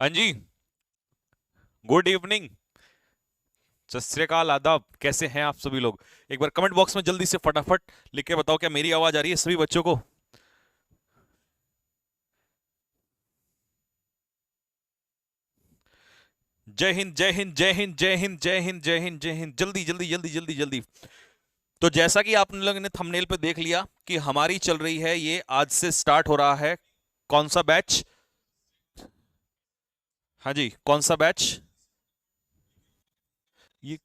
हाँ जी। Good evening. सत श्री अकाल, आदाब। कैसे हैं आप सभी लोग? एक बार कमेंट बॉक्स में जल्दी से फटाफट लिख के बताओ, क्या मेरी आवाज आ रही है सभी बच्चों को? जय हिंद, जय हिंद, जय हिंद, जय हिंद, जय हिंद, जय हिंद, जय हिंद। जल्दी जल्दी जल्दी जल्दी जल्दी। तो जैसा कि आप लोगों ने थंबनेल पे देख लिया कि हमारी चल रही है, ये आज से स्टार्ट हो रहा है। कौन सा बैच? हाँ जी, कौन सा बैच? ये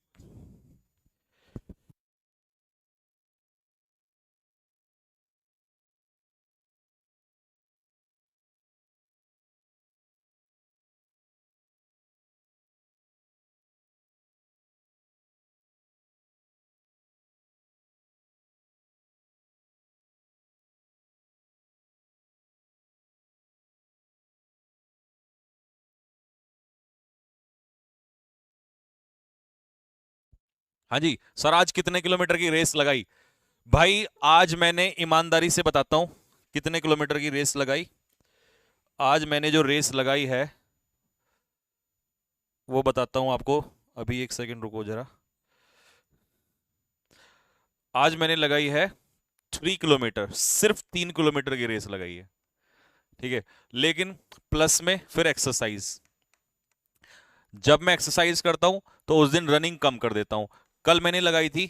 हाँ जी सर, आज कितने किलोमीटर की रेस लगाई? भाई आज मैंने ईमानदारी से बताता हूं कितने किलोमीटर की रेस लगाई। आज मैंने जो रेस लगाई है वो बताता हूं आपको। अभी एक सेकंड रुको जरा। आज मैंने लगाई है 3 किलोमीटर, सिर्फ 3 किलोमीटर की रेस लगाई है। ठीक है। लेकिन प्लस में फिर एक्सरसाइज। जब मैं एक्सरसाइज करता हूं तो उस दिन रनिंग कम कर देता हूं। कल मैंने लगाई थी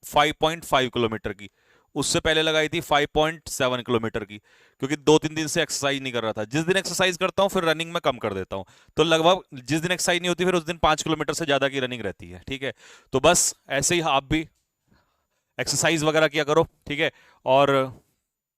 5.5 किलोमीटर की। उससे पहले लगाई थी 5.7 किलोमीटर की, क्योंकि 2-3 दिन से एक्सरसाइज नहीं कर रहा था। जिस दिन एक्सरसाइज करता हूं फिर रनिंग में कम कर देता हूं। तो लगभग जिस दिन एक्सरसाइज नहीं होती फिर उस दिन 5 किलोमीटर से ज्यादा की रनिंग रहती है। ठीक है। तो बस ऐसे ही आप भी एक्सरसाइज वगैरह किया करो। ठीक है। और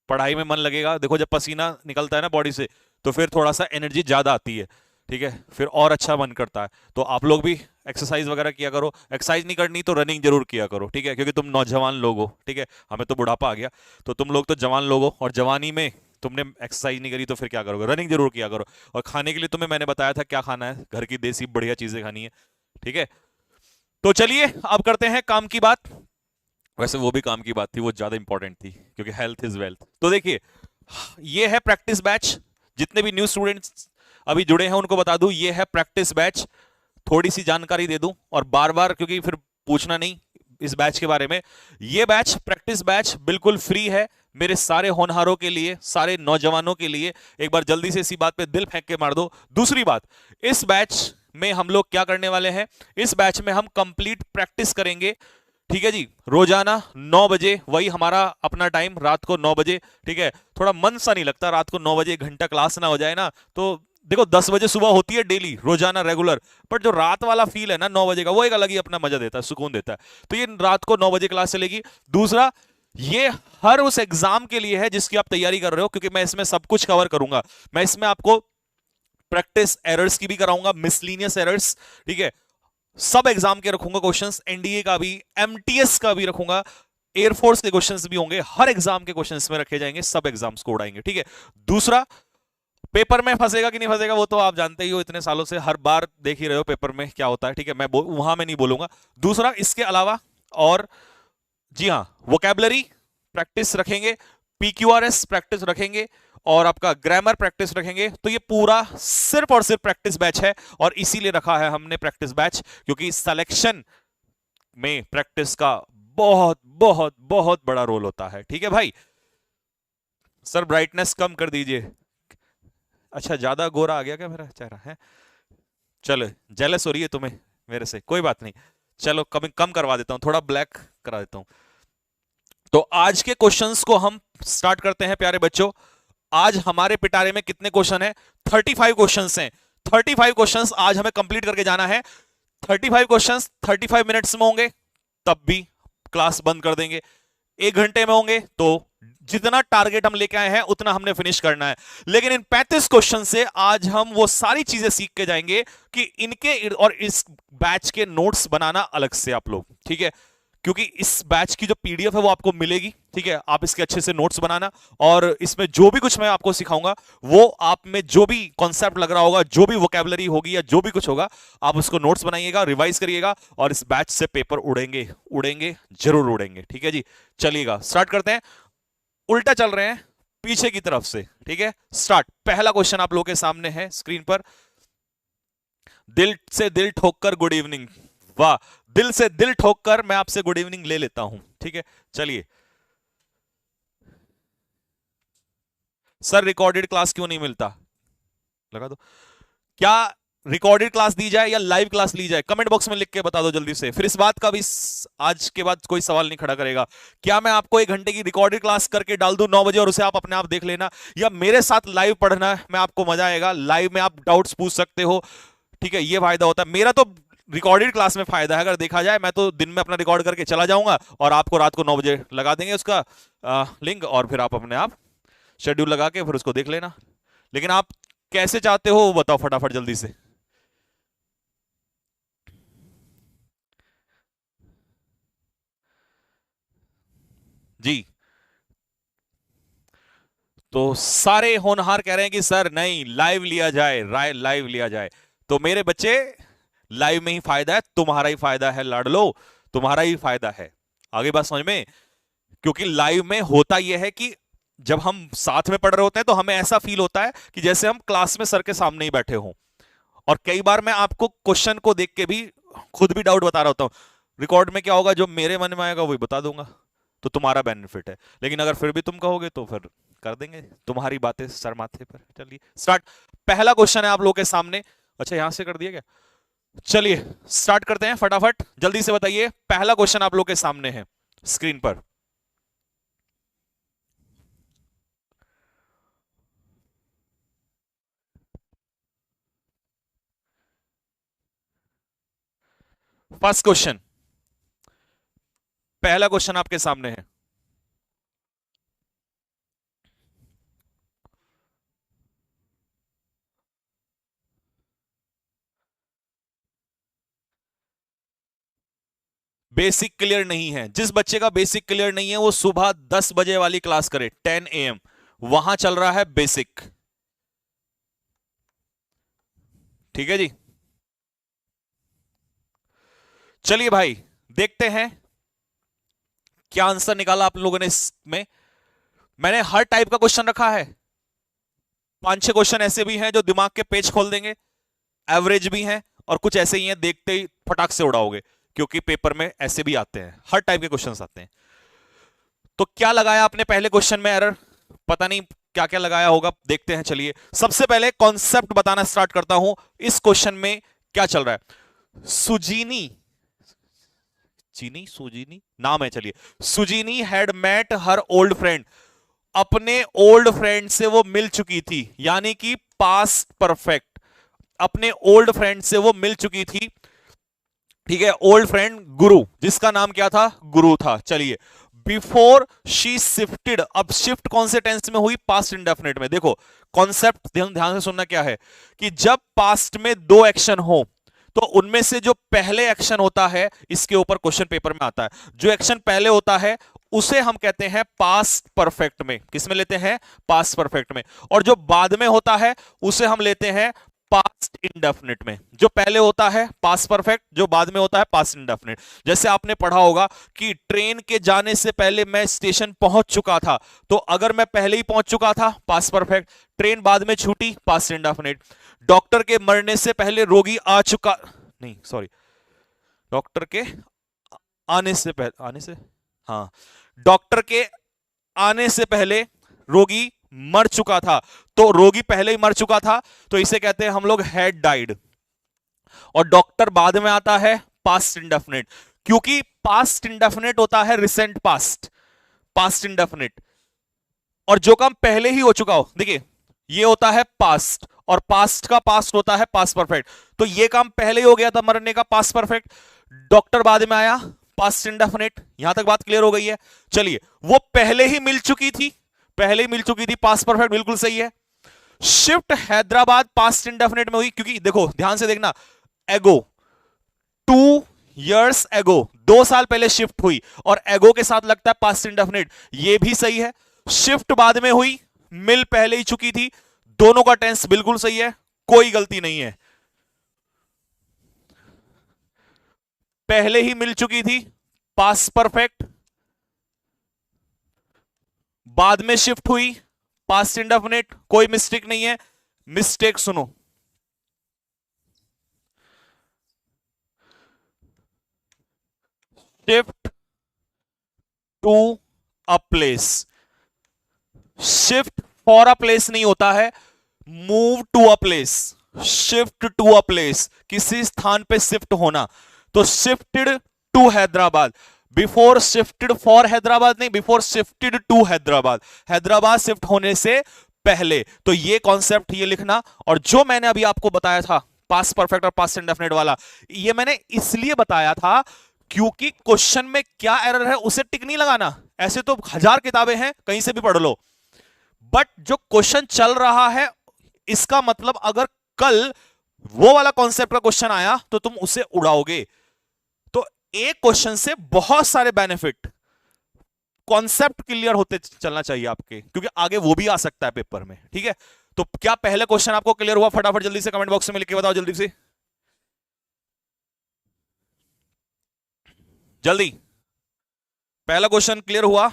पढ़ाई में मन लगेगा। देखो जब पसीना निकलता है ना बॉडी से, तो फिर थोड़ा सा एनर्जी ज्यादा आती है। ठीक है। फिर और अच्छा मन करता है। तो आप लोग भी एक्सरसाइज वगैरह किया करो। एक्सरसाइज नहीं करनी तो रनिंग जरूर किया करो। ठीक है, क्योंकि तुम नौजवान लोग हो। ठीक है। हमें तो बुढ़ापा आ गया, तो तुम लोग तो जवान लोग हो, और जवानी में तुमने एक्सरसाइज नहीं करी तो फिर क्या करोगे? रनिंग जरूर किया करो। और खाने के लिए तुम्हें मैंने बताया था क्या खाना है, घर की देसी बढ़िया चीजें खानी है। ठीक है। तो चलिए अब करते हैं काम की बात। वैसे वो भी काम की बात थी, वो ज्यादा इंपॉर्टेंट थी, क्योंकि हेल्थ इज वेल्थ। तो देखिए, ये है प्रैक्टिस बैच। जितने भी न्यू स्टूडेंट्स अभी जुड़े हैं उनको बता दूं, ये है प्रैक्टिस बैच। थोड़ी सी जानकारी दे दूं, और बार बार क्योंकि फिर पूछना नहीं इस बैच के बारे में। ये बैच, प्रैक्टिस बैच, बिल्कुल फ्री है मेरे सारे होनहारों के लिए, सारे नौजवानों के लिए। एक बार जल्दी से इसी बात पे दिल फेंक के मार दो। दूसरी बात, इस बैच में हम लोग क्या करने वाले हैं? इस बैच में हम कंप्लीट प्रैक्टिस करेंगे। ठीक है जी। रोजाना 9 बजे, वही हमारा अपना टाइम, रात को 9 बजे। ठीक है। थोड़ा मन सा नहीं लगता रात को 9 बजे, 1 घंटा क्लास ना हो जाए ना तो। देखो 10 बजे सुबह होती है डेली, रोजाना रेगुलर। बट जो रात वाला फील है ना 9 बजे का, वो एक अलग ही अपना मजा देता है, सुकून देता है। तो ये रात को 9 बजे क्लास चलेगी। दूसरा, ये हर उस एग्जाम के लिए है जिसकी आप तैयारी कर रहे हो, क्योंकि मैं इसमें सब कुछ कवर करूंगा। मैं इसमें आपको प्रैक्टिस एरर्स की भी कराऊंगा, मिसलीनियस एरर्स। ठीक है। सब एग्जाम के रखूंगा क्वेश्चंस, एनडीए का भी, एमटीएस का भी रखूंगा। एयरफोर्स के क्वेश्चंस भी होंगे, हर एग्जाम के क्वेश्चंस में रखे जाएंगे, सब एग्जाम्स को उड़ाएंगे। ठीक है। दूसरा, पेपर में फंसेगा कि नहीं फंसेगा वो तो आप जानते ही हो, इतने सालों से हर बार देख ही रहे हो पेपर में क्या होता है। ठीक है, मैं वहां में नहीं बोलूंगा। दूसरा, इसके अलावा और, जी हाँ, वोकेबलरी प्रैक्टिस रखेंगे, पीक्यूआरएस प्रैक्टिस रखेंगे, और आपका ग्रामर प्रैक्टिस रखेंगे। तो ये पूरा सिर्फ और सिर्फ प्रैक्टिस बैच है। और इसीलिए रखा है हमने प्रैक्टिस बैच, क्योंकि सिलेक्शन में प्रैक्टिस का बहुत बहुत बहुत बड़ा रोल होता है। ठीक है भाई। सर ब्राइटनेस कम कर दीजिए। अच्छा, ज्यादा गोरा आ गया क्या मेरा चेहरा है? चलो, जेलस हो रही है तुम्हें मेरे से, कोई बात नहीं। चलो कम कम करवा देता हूं, थोड़ा ब्लैक करा देता हूं। तो आज के क्वेश्चंस को हम स्टार्ट करते हैं प्यारे बच्चों। आज हमारे पिटारे में कितने क्वेश्चन हैं? 35 क्वेश्चंस हैं। 35 क्वेश्चंस आज हमें कंप्लीट करके जाना है। 35 क्वेश्चंस 35 मिनट्स में होंगे, तब भी क्लास बंद कर देंगे। 1 घंटे में होंगे तो जितना टारगेट हम लेके आए हैं उतना हमने फिनिश करना है। लेकिन इन 35 क्वेश्चन से आज हम वो सारी चीजें सीख के जाएंगे कि इनके और इस बैच के नोट्स बनाना अलग से आप लोग। ठीक है। क्योंकि इस बैच की जो पीडीएफ है वो आपको मिलेगी। ठीक है। आप इसके अच्छे से नोट्स बनाना, और इसमें जो भी कुछ मैं आपको सिखाऊंगा वो आप में जो भी कॉन्सेप्ट लग रहा होगा, जो भी वोकेबलरी होगी या जो भी कुछ होगा, आप उसको नोट्स बनाइएगा, रिवाइज करिएगा, और इस बैच से पेपर उड़ेंगे, उड़ेंगे, जरूर उड़ेंगे। ठीक है जी। चलिएगा स्टार्ट करते हैं। उल्टा चल रहे हैं, पीछे की तरफ से। ठीक है। स्टार्ट। पहला क्वेश्चन आप लोगों के सामने है स्क्रीन पर। दिल से दिल ठोक कर गुड इवनिंग। वाह, दिल से दिल ठोक कर मैं आपसे गुड इवनिंग ले लेता हूं, ठीक है। चलिए सर, रिकॉर्डेड क्लास क्यों नहीं मिलता? लगा दो। क्या रिकॉर्डेड क्लास दी जाए या लाइव क्लास ली जाए? कमेंट बॉक्स में लिख के बता दो जल्दी से, फिर इस बात का भी आज के बाद कोई सवाल नहीं खड़ा करेगा। क्या मैं आपको 1 घंटे की रिकॉर्डेड क्लास करके डाल दूं 9 बजे और उसे आप अपने आप देख लेना, या मेरे साथ लाइव पढ़ना में आपको मजा आएगा? लाइव में आप डाउट्स पूछ सकते हो, ठीक है, ये फायदा होता है। मेरा तो रिकॉर्डेड क्लास में फायदा है, अगर देखा जाए मैं तो दिन में अपना रिकॉर्ड करके चला जाऊंगा और आपको रात को 9 बजे लगा देंगे उसका लिंक, और फिर आप अपने आप शेड्यूल लगा के फिर उसको देख लेना। लेकिन आप कैसे चाहते हो वो बताओ फटाफट जल्दी से। जी, तो सारे होनहार कह रहे हैं कि सर नहीं, लाइव लिया जाए, लाइव लिया जाए। तो मेरे बच्चे, लाइव में ही फायदा है, तुम्हारा ही फायदा है लाडलो, तुम्हारा ही फायदा है। आगे बात समझ में? क्योंकि लाइव में होता यह है कि जब हम साथ में पढ़ रहे होते हैं तो हमें ऐसा फील होता है कि जैसे हम क्लास में सर के सामने ही बैठे हों। और कई बार मैं आपको क्वेश्चन को देख के भी खुद भी डाउट बता रहा होता हूं। रिकॉर्ड में क्या होगा, जो मेरे मन में आएगा वही बता दूंगा, तो तुम्हारा बेनिफिट है। लेकिन अगर फिर भी तुम कहोगे तो फिर कर देंगे तुम्हारी बातें सर माथे पर। चलिए स्टार्ट। पहला क्वेश्चन है आप लोगों के सामने। अच्छा, यहां से कर दिया क्या? चलिए स्टार्ट करते हैं फटाफट, जल्दी से बताइए। पहला क्वेश्चन आप लोग के सामने है स्क्रीन पर। फर्स्ट क्वेश्चन, पहला क्वेश्चन आपके सामने है। बेसिक क्लियर नहीं है, जिस बच्चे का बेसिक क्लियर नहीं है वो सुबह 10 बजे वाली क्लास करे, 10 AM, वहां चल रहा है बेसिक। ठीक है जी। चलिए भाई, देखते हैं क्या आंसर निकाला आप लोगों ने इसमें। मैंने हर टाइप का क्वेश्चन रखा है। 5-6 क्वेश्चन ऐसे भी हैं जो दिमाग के पेज खोल देंगे, एवरेज भी हैं, और कुछ ऐसे ही हैं देखते ही फटाक से उड़ाओगे, क्योंकि पेपर में ऐसे भी आते हैं, हर टाइप के क्वेश्चंस आते हैं। तो क्या लगाया आपने पहले क्वेश्चन में एरर? पता नहीं क्या क्या लगाया होगा, देखते हैं। चलिए सबसे पहले कॉन्सेप्ट बताना स्टार्ट करता हूं। इस क्वेश्चन में क्या चल रहा है? सुजीनी, चीनी सुजीनी नाम है, चलिए। Sujini had met her old friend, अपने ओल्ड फ्रेंड से वो मिल चुकी थी, यानी कि पास्ट परफेक्ट। अपने ओल्ड फ्रेंड से वो मिल चुकी थी, ठीक है। ओल्ड फ्रेंड गुरु, जिसका नाम क्या था? गुरु था। चलिए, बिफोर शी शिफ्टेड, अब शिफ्ट कौन से टेंस में हुई? पास्ट इंडेफिनिट में। देखो कॉन्सेप्ट ध्यान से सुनना क्या है, कि जब पास्ट में दो एक्शन हो तो उनमें से जो पहले एक्शन होता है, इसके ऊपर क्वेश्चन पेपर में आता है, जो एक्शन पहले होता है उसे हम कहते हैं पास्ट परफेक्ट में। किसमें लेते हैं? पास्ट परफेक्ट में। और जो बाद में होता है उसे हम लेते हैं पास्ट इंडेफिनिट में। जो पहले होता है पास्ट परफेक्ट, जो बाद में होता है पास्ट इंडेफिनिट। जैसे आपने पढ़ा होगा कि ट्रेन के जाने से पहले मैं स्टेशन पहुंच चुका था, तो अगर मैं पहले ही पहुंच चुका था पास्ट परफेक्ट, ट्रेन बाद में छूटी पास्ट इंडेफिनिट। डॉक्टर के मरने से पहले रोगी आ चुका, नहीं सॉरी, डॉक्टर के आने से पहले, आने से, हाँ, डॉक्टर के आने से पहले रोगी मर चुका था, तो रोगी पहले ही मर चुका था, तो इसे कहते हैं हम लोग हैड डाइड। और डॉक्टर बाद में आता है पास्ट इंडेफिनिट, क्योंकि पास्ट इंडेफिनिट होता है रिसेंट पास्ट, पास्ट इंडेफिनिट। और जो काम पहले ही हो चुका हो, देखिए ये होता है पास्ट, और पास्ट का पास्ट होता है पास्ट परफेक्ट। तो ये काम पहले ही हो गया था मरने का, पास्ट परफेक्ट। डॉक्टर बाद में आया, पास्ट इंडेफिनिट। यहां तक बात क्लियर हो गई है? चलिए, वो पहले ही मिल चुकी थी, पहले ही मिल चुकी थी, पास्ट परफेक्ट, बिल्कुल सही है। शिफ्ट हैदराबाद पास्ट इंडेफिनिट में हुई, क्योंकि देखो ध्यान से देखना, एगो, 2 years एगो, 2 साल पहले शिफ्ट हुई, और एगो के साथ लगता है पास्ट इंडेफिनिट, ये भी सही है। शिफ्ट बाद में हुई, मिल पहले ही चुकी थी, दोनों का टेंस बिल्कुल सही है, कोई गलती नहीं है। पहले ही मिल चुकी थी, पास्ट परफेक्ट, बाद में शिफ्ट हुई, पास्ट इंडेफिनिट, कोई मिस्टेक नहीं है। मिस्टेक सुनो, shift to a place. Shift for a place नहीं होता है, move to a place. Shift to a place, किसी स्थान पे शिफ्ट होना। तो shifted to Hyderabad, before shifted for Hyderabad नहीं, before shifted to Hyderabad, Hyderabad shift होने से पहले। तो ये कॉन्सेप्ट ये लिखना। और जो मैंने अभी आपको बताया था पास्ट परफेक्ट और पास्ट इंडेफिनिट वाला, ये मैंने इसलिए बताया था क्योंकि क्वेश्चन में क्या एरर है उसे टिक नहीं लगाना। ऐसे तो हजार किताबें हैं, कहीं से भी पढ़ लो, बट जो क्वेश्चन चल रहा है, इसका मतलब अगर कल वो वाला कॉन्सेप्ट का क्वेश्चन आया तो तुम उसे उड़ाओगे। तो एक क्वेश्चन से बहुत सारे बेनिफिट, कॉन्सेप्ट क्लियर होते चलना चाहिए आपके, क्योंकि आगे वो भी आ सकता है पेपर में। ठीक है, तो क्या पहले क्वेश्चन आपको क्लियर हुआ? फटाफट जल्दी से कमेंट बॉक्स में लिख के बताओ, जल्दी से, जल्दी। पहला क्वेश्चन क्लियर हुआ?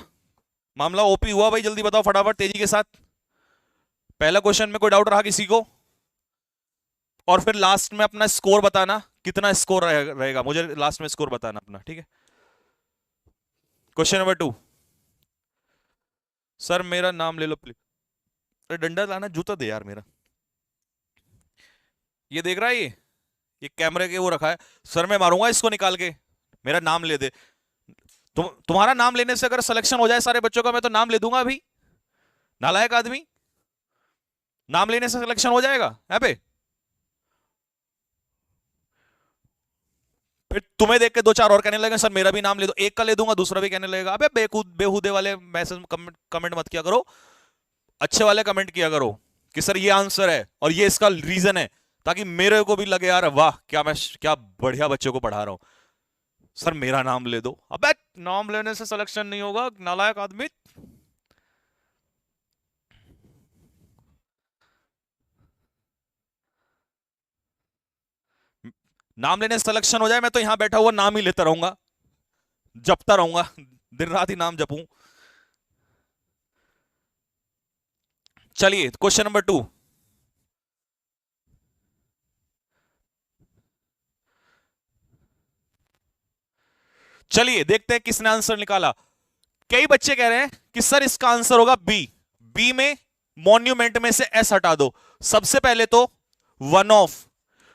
मामला ओपी हुआ भाई? जल्दी बताओ फटाफट, तेजी के साथ। पहला क्वेश्चन में कोई डाउट रहा किसी को? और फिर लास्ट में अपना स्कोर बताना, कितना स्कोर रहेगा, मुझे लास्ट में स्कोर बताना अपना। ठीक है, क्वेश्चन नंबर 2। सर मेरा नाम ले लो प्लीज। अरे डंडा लाना, जूता दे यार मेरा। ये देख रहा है, ये कैमरे के वो रखा है। सर मैं मारूंगा इसको निकाल के, मेरा नाम ले दे। तुम्हारा नाम लेने से अगर सिलेक्शन हो जाए सारे बच्चों का, मैं तो नाम ले दूंगा अभी। नालायक आदमी, नाम लेने से सिलेक्शन हो जाएगा यहाँ पे? फिर तुम्हें देख के दो चार और कहने लगे सर मेरा भी नाम ले दो, एक का ले दूंगा दूसरा भी कहने लगेगा। अबे बेहूदे वाले मैसेज कमेंट मत किया करो, अच्छे वाले कमेंट किया करो कि सर ये आंसर है और ये इसका रीजन है, ताकि मेरे को भी लगे यार वाह क्या मैं क्या बढ़िया बच्चों को पढ़ा रहा हूं। सर मेरा नाम ले दो, अबे नाम लेने से सिलेक्शन नहीं होगा नालायक आदमी। नाम लेने से सिलेक्शन हो जाए, मैं तो यहां बैठा हुआ नाम ही लेता रहूंगा, जपता रहूंगा, दिन रात ही नाम जपूं। चलिए क्वेश्चन नंबर 2। चलिए देखते हैं किसने आंसर निकाला। कई बच्चे कह रहे हैं कि सर इसका आंसर होगा बी। बी में मॉन्यूमेंट में से एस हटा दो। सबसे पहले तो वन ऑफ,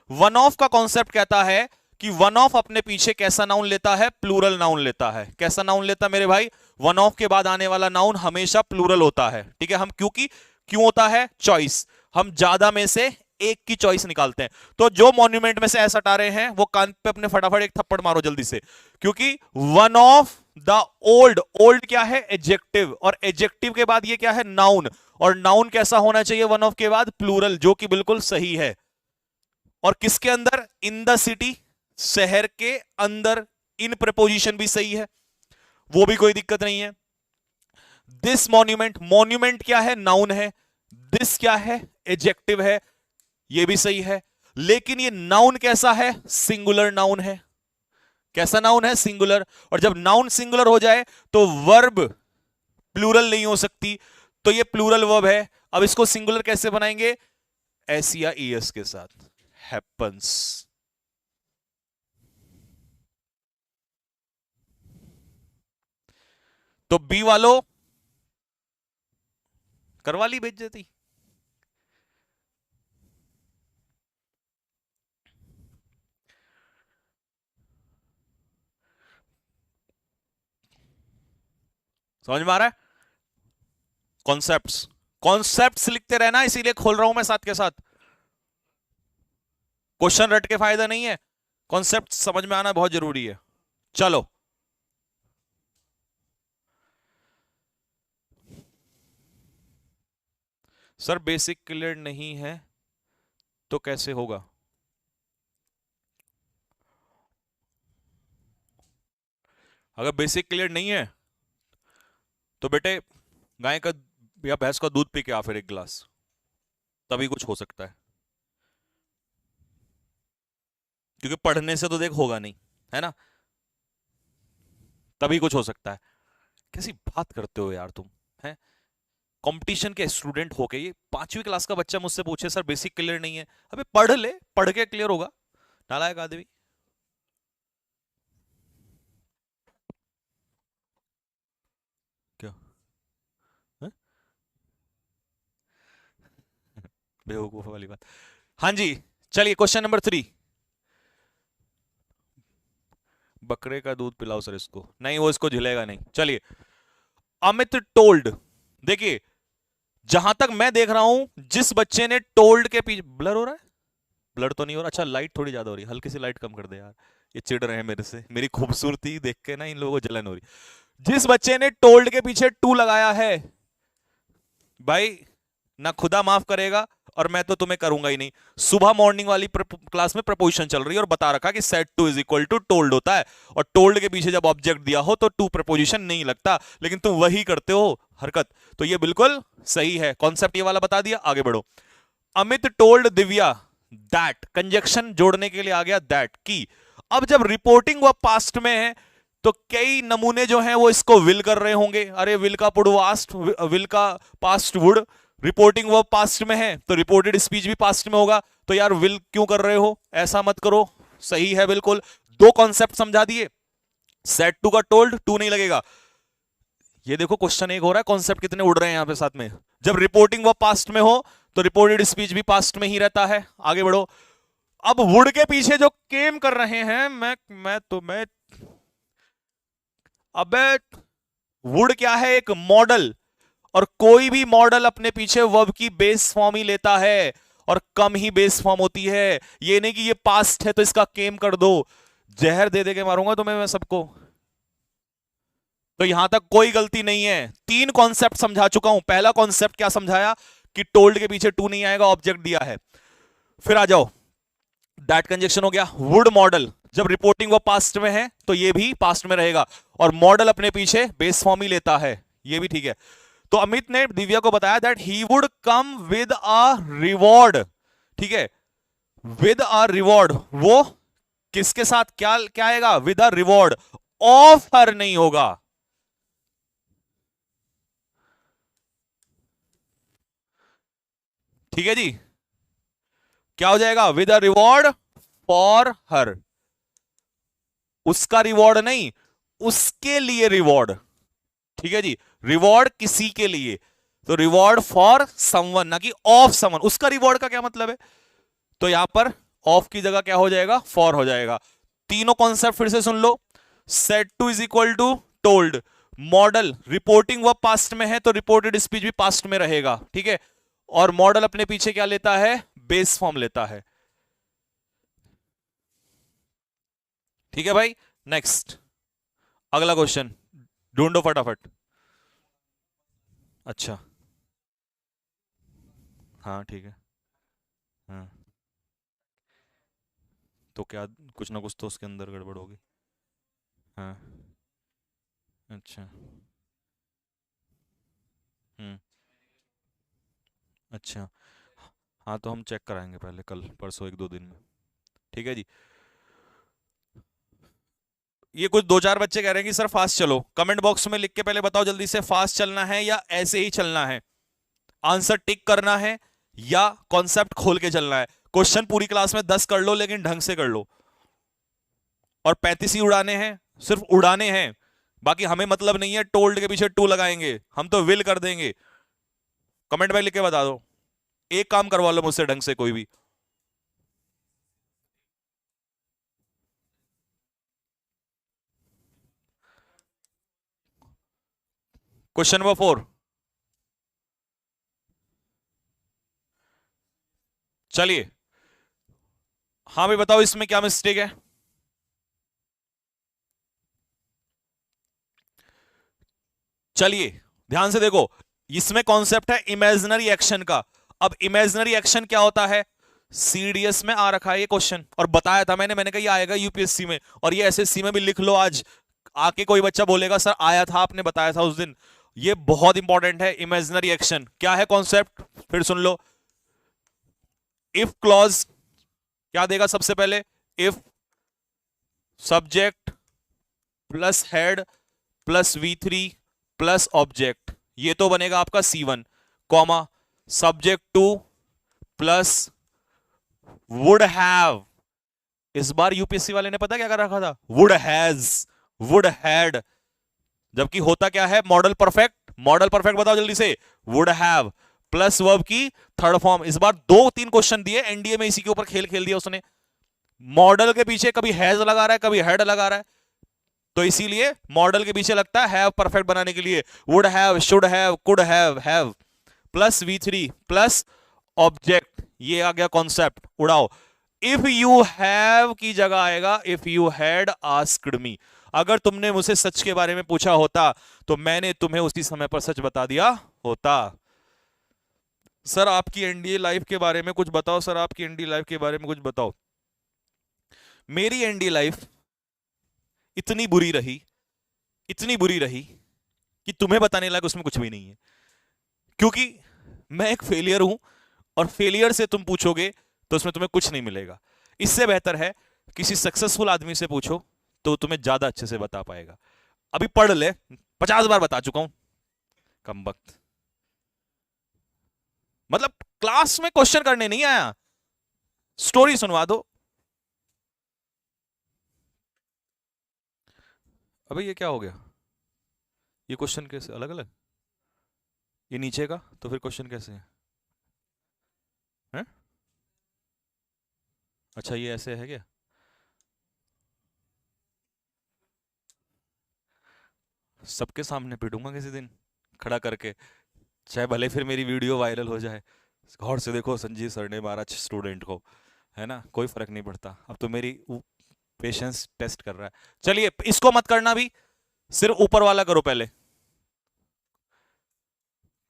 वन ऑफ का कॉन्सेप्ट कहता है कि वन ऑफ अपने पीछे कैसा नाउन लेता है? प्लूरल नाउन लेता है। कैसा नाउन लेता है मेरे भाई? वन ऑफ के बाद आने वाला नाउन हमेशा प्लूरल होता है। ठीक है, हम क्योंकि क्यों होता है? चॉइस, हम ज्यादा में से एक की चॉइस निकालते हैं। तो जो मॉन्यूमेंट में से ऐसा हटा रहे हैं वो कान पे अपने फटाफट एक थप्पड़ मारो जल्दी से, क्योंकि one of the old, old क्या है? एडजेक्टिव, और एडजेक्टिव के बाद ये क्या है? नाउन। और नाउन कैसा होना चाहिए वन ऑफ के बाद? प्लूरल, जो कि बिल्कुल सही है। और किसके अंदर? इन द सिटी, शहर के अंदर। इन प्रपोजिशन भी सही है, वो भी कोई दिक्कत नहीं है। दिस मॉन्यूमेंट, मॉन्यूमेंट क्या है? नाउन है। दिस क्या है? एडजेक्टिव है, ये भी सही है। लेकिन ये नाउन कैसा है? सिंगुलर नाउन है। कैसा नाउन है? सिंगुलर। और जब नाउन सिंगुलर हो जाए तो वर्ब प्लूरल नहीं हो सकती, तो ये प्लूरल वर्ब है। अब इसको सिंगुलर कैसे बनाएंगे? एस या ईएस के साथ, हैपन्स। तो बी वालों करवा ली बेइज्जती। समझ में आ रहा है? कॉन्सेप्ट्स, कॉन्सेप्ट्स लिखते रहना, इसीलिए खोल रहा हूं मैं साथ के साथ। क्वेश्चन रट के फायदा नहीं है, कॉन्सेप्ट समझ में आना बहुत जरूरी है। चलो सर बेसिक क्लियर नहीं है तो कैसे होगा? अगर बेसिक क्लियर नहीं है तो बेटे गाय का या भैंस का दूध पी के आ फिर एक गिलास, तभी कुछ हो सकता है। क्योंकि पढ़ने से तो देख होगा नहीं, है ना? तभी कुछ हो सकता है। कैसी बात करते हो यार तुम, हैं? कंपटीशन के स्टूडेंट होके ये 5वीं क्लास का बच्चा मुझसे पूछे सर बेसिक क्लियर नहीं है। अबे पढ़ ले, पढ़ के क्लियर होगा, नालायक आदमी। बेवकूफ वाली बात। हाँ जी, चलिए क्वेश्चन नंबर 3। बकरे का दूध पिलाओ सर इसको, नहीं वो इसको झिलेगा नहीं। चलिए, अमित टोल्ड, देखिए जहां तक मैं देख रहा हूं, जिस बच्चे ने टोल्ड के पीछे, ब्लर हो रहा है, ब्लर तो नहीं हो रहा, अच्छा लाइट थोड़ी ज्यादा हो रही है, हल्की सी लाइट कम कर दे यार, ये चिढ़ रहे हैं मेरे से, मेरी खूबसूरती देख के ना इन लोगों को जलन हो रही। जिस बच्चे ने टोल्ड के पीछे टू लगाया है भाई, ना खुदा माफ करेगा और मैं तो तुम्हें करूंगा ही नहीं। सुबह मॉर्निंग वाली क्लास में प्रपोजिशन चल रही है और बता रखा कि set to is equal to told होता है, और टोल्ड के पीछे जब ऑब्जेक्ट दिया हो तो टू प्रपोजिशन नहीं लगता, लेकिन तुम वही करते हो हरकत, तो ये बिल्कुल सही है। कॉन्सेप्ट ये वाला बता दिया, आगे बढ़ो। Amit told Divya that, conjunction जोड़ने के लिए आ गया दैट की। अब जब रिपोर्टिंग वह पास्ट में है तो कई नमूने जो हैं वो इसको विल कर रहे होंगे, अरे विल का पुडवास्ट, विल का पास्ट वुड, रिपोर्टिंग वो पास्ट में है तो रिपोर्टेड स्पीच भी पास्ट में होगा, तो यार विल क्यों कर रहे हो, ऐसा मत करो। सही है बिल्कुल, दो कॉन्सेप्ट समझा दिए। सेट टू का टोल्ड, टू नहीं लगेगा। ये देखो क्वेश्चन एक हो रहा है, कॉन्सेप्ट कितने उड़ रहे हैं यहां पे साथ में। जब रिपोर्टिंग वो पास्ट में हो तो रिपोर्टेड स्पीच भी पास्ट में ही रहता है। आगे बढ़ो। अब वुड के पीछे जो केम कर रहे हैं, मैं अबे वुड क्या है, एक मॉडल, और कोई भी मॉडल अपने पीछे वर्ब की बेस फॉर्म ही लेता है और कम ही बेस फॉर्म होती है। ये नहीं कि ये पास्ट है तो इसका केम कर दो, जहर दे दे के मारूंगा तुम्हें मैं सबको। तो यहां तक कोई गलती नहीं है, तीन कॉन्सेप्ट समझा चुका हूं। पहला कॉन्सेप्ट क्या समझाया कि टोल्ड के पीछे टू नहीं आएगा, ऑब्जेक्ट दिया है। फिर आ जाओ, दैट कंजक्शन हो गया। वुड मॉडल, जब रिपोर्टिंग वो पास्ट में है तो ये भी पास्ट में रहेगा, और मॉडल अपने पीछे बेस फॉर्म ही लेता है, ये भी ठीक है। तो अमित ने दिव्या को बताया that he would come with a reward, ठीक है, विद अ रिवॉर्ड, वो किसके साथ क्या क्या आएगा, with a reward, of her नहीं होगा। ठीक है जी, क्या हो जाएगा, with a reward for her, उसका रिवॉर्ड नहीं, उसके लिए रिवॉर्ड। ठीक है जी, रिवॉर्ड किसी के लिए, तो रिवॉर्ड फॉर समवन, ना कि ऑफ समवन। उसका रिवॉर्ड का क्या मतलब है, तो यहां पर ऑफ की जगह क्या हो जाएगा, फॉर हो जाएगा। तीनों कॉन्सेप्ट फिर से सुन लो। Said to is equal to told, model reporting वह पास्ट में है तो रिपोर्टेड स्पीच भी पास्ट में रहेगा, ठीक है, और मॉडल अपने पीछे क्या लेता है, बेस फॉर्म लेता है। ठीक है भाई, नेक्स्ट अगला क्वेश्चन ढूंढो फटाफट। अच्छा, हाँ ठीक है, हाँ, तो क्या, कुछ ना कुछ तो उसके अंदर गड़बड़ होगी। हाँ, अच्छा, हम्म, अच्छा, हाँ तो हम चेक कराएंगे पहले, कल परसों एक दो दिन में। ठीक है जी। ये कुछ दो चार बच्चे कह रहे हैं कि सर फास्ट चलो, कमेंट बॉक्स में लिख के पहले बताओ जल्दी से, फास्ट चलना है या ऐसे ही चलना है, आंसर टिक करना है या कॉन्सेप्ट खोल के चलना है। क्वेश्चन पूरी क्लास में 10 कर लो लेकिन ढंग से कर लो, और 35 ही उड़ाने हैं, सिर्फ उड़ाने हैं, बाकी हमें मतलब नहीं है टोल्ड के पीछे टू लगाएंगे, हम तो विल कर देंगे। कमेंट में लिख के बता दो, एक काम करवा लो मुझसे ढंग से कोई भी। क्वेश्चन नंबर 4, चलिए, हाँ भाई बताओ इसमें क्या मिस्टेक है। चलिए ध्यान से देखो, इसमें कॉन्सेप्ट है इमेजिनरी एक्शन का। अब इमेजिनरी एक्शन क्या होता है, सीडीएस में आ रखा है ये क्वेश्चन, और बताया था मैंने कहा ये आएगा यूपीएससी में, और ये एसएससी में भी लिख लो आज, आके कोई बच्चा बोलेगा सर आया था, आपने बताया था उस दिन। ये बहुत इंपॉर्टेंट है, इमेजिनरी एक्शन क्या है कॉन्सेप्ट, फिर सुन लो। इफ क्लॉज क्या देगा सबसे पहले, if subject plus head plus V3 plus object, ये तो बनेगा आपका C1, comma subject two plus would have, इस बार यूपीएससी वाले ने पता क्या कर रखा था, वुड हैज, वुड हैड, जबकि होता क्या है, मॉडल परफेक्ट, मॉडल परफेक्ट बताओ जल्दी से, वुड हैव प्लस वर्ब की थर्ड फॉर्म। इस बार 2-3 क्वेश्चन दिए, एनडीए में इसी के ऊपर खेल खेल दिया उसने। मॉडल के पीछे कभी हैज लगा रहा है, कभी हैड लगा रहा है, तो इसीलिए मॉडल के पीछे लगता है हैव परफेक्ट बनाने के लिए, would have, should have, could have plus V3 plus object, ये आ गया कॉन्सेप्ट, उड़ाओ। इफ यू हैव की जगह आएगा if you had asked me. अगर तुमने मुझसे सच के बारे में पूछा होता तो मैंने तुम्हें उसी समय पर सच बता दिया होता। सर आपकी एनडीए लाइफ के बारे में कुछ बताओ, सर आपकी एनडीए लाइफ के बारे में कुछ बताओ। मेरी एनडीए लाइफ इतनी बुरी रही, इतनी बुरी रही कि तुम्हें बताने लायक उसमें कुछ भी नहीं है, क्योंकि मैं एक फेलियर हूं, और फेलियर से तुम पूछोगे तो उसमें तुम्हें कुछ नहीं मिलेगा। इससे बेहतर है किसी सक्सेसफुल आदमी से पूछो, तो तुम्हें ज्यादा अच्छे से बता पाएगा। अभी पढ़ ले, 50 बार बता चुका हूं। कम वक्त, मतलब क्लास में क्वेश्चन करने नहीं आया, स्टोरी सुनवा दो। अबे ये क्या हो गया, ये क्वेश्चन कैसे अलग अलग, ये नीचे का तो फिर क्वेश्चन कैसे है? अच्छा ये ऐसे है क्या? सबके सामने पीटूंगा किसी दिन खड़ा करके, चाहे भले फिर मेरी वीडियो वायरल हो जाए। गौर से देखो, संजीव सर ने मारा स्टूडेंट को, है ना, कोई फर्क नहीं पड़ता। अब तो मेरी पेशेंस टेस्ट कर रहा है। चलिए इसको मत करना भी, सिर्फ ऊपर वाला करो पहले।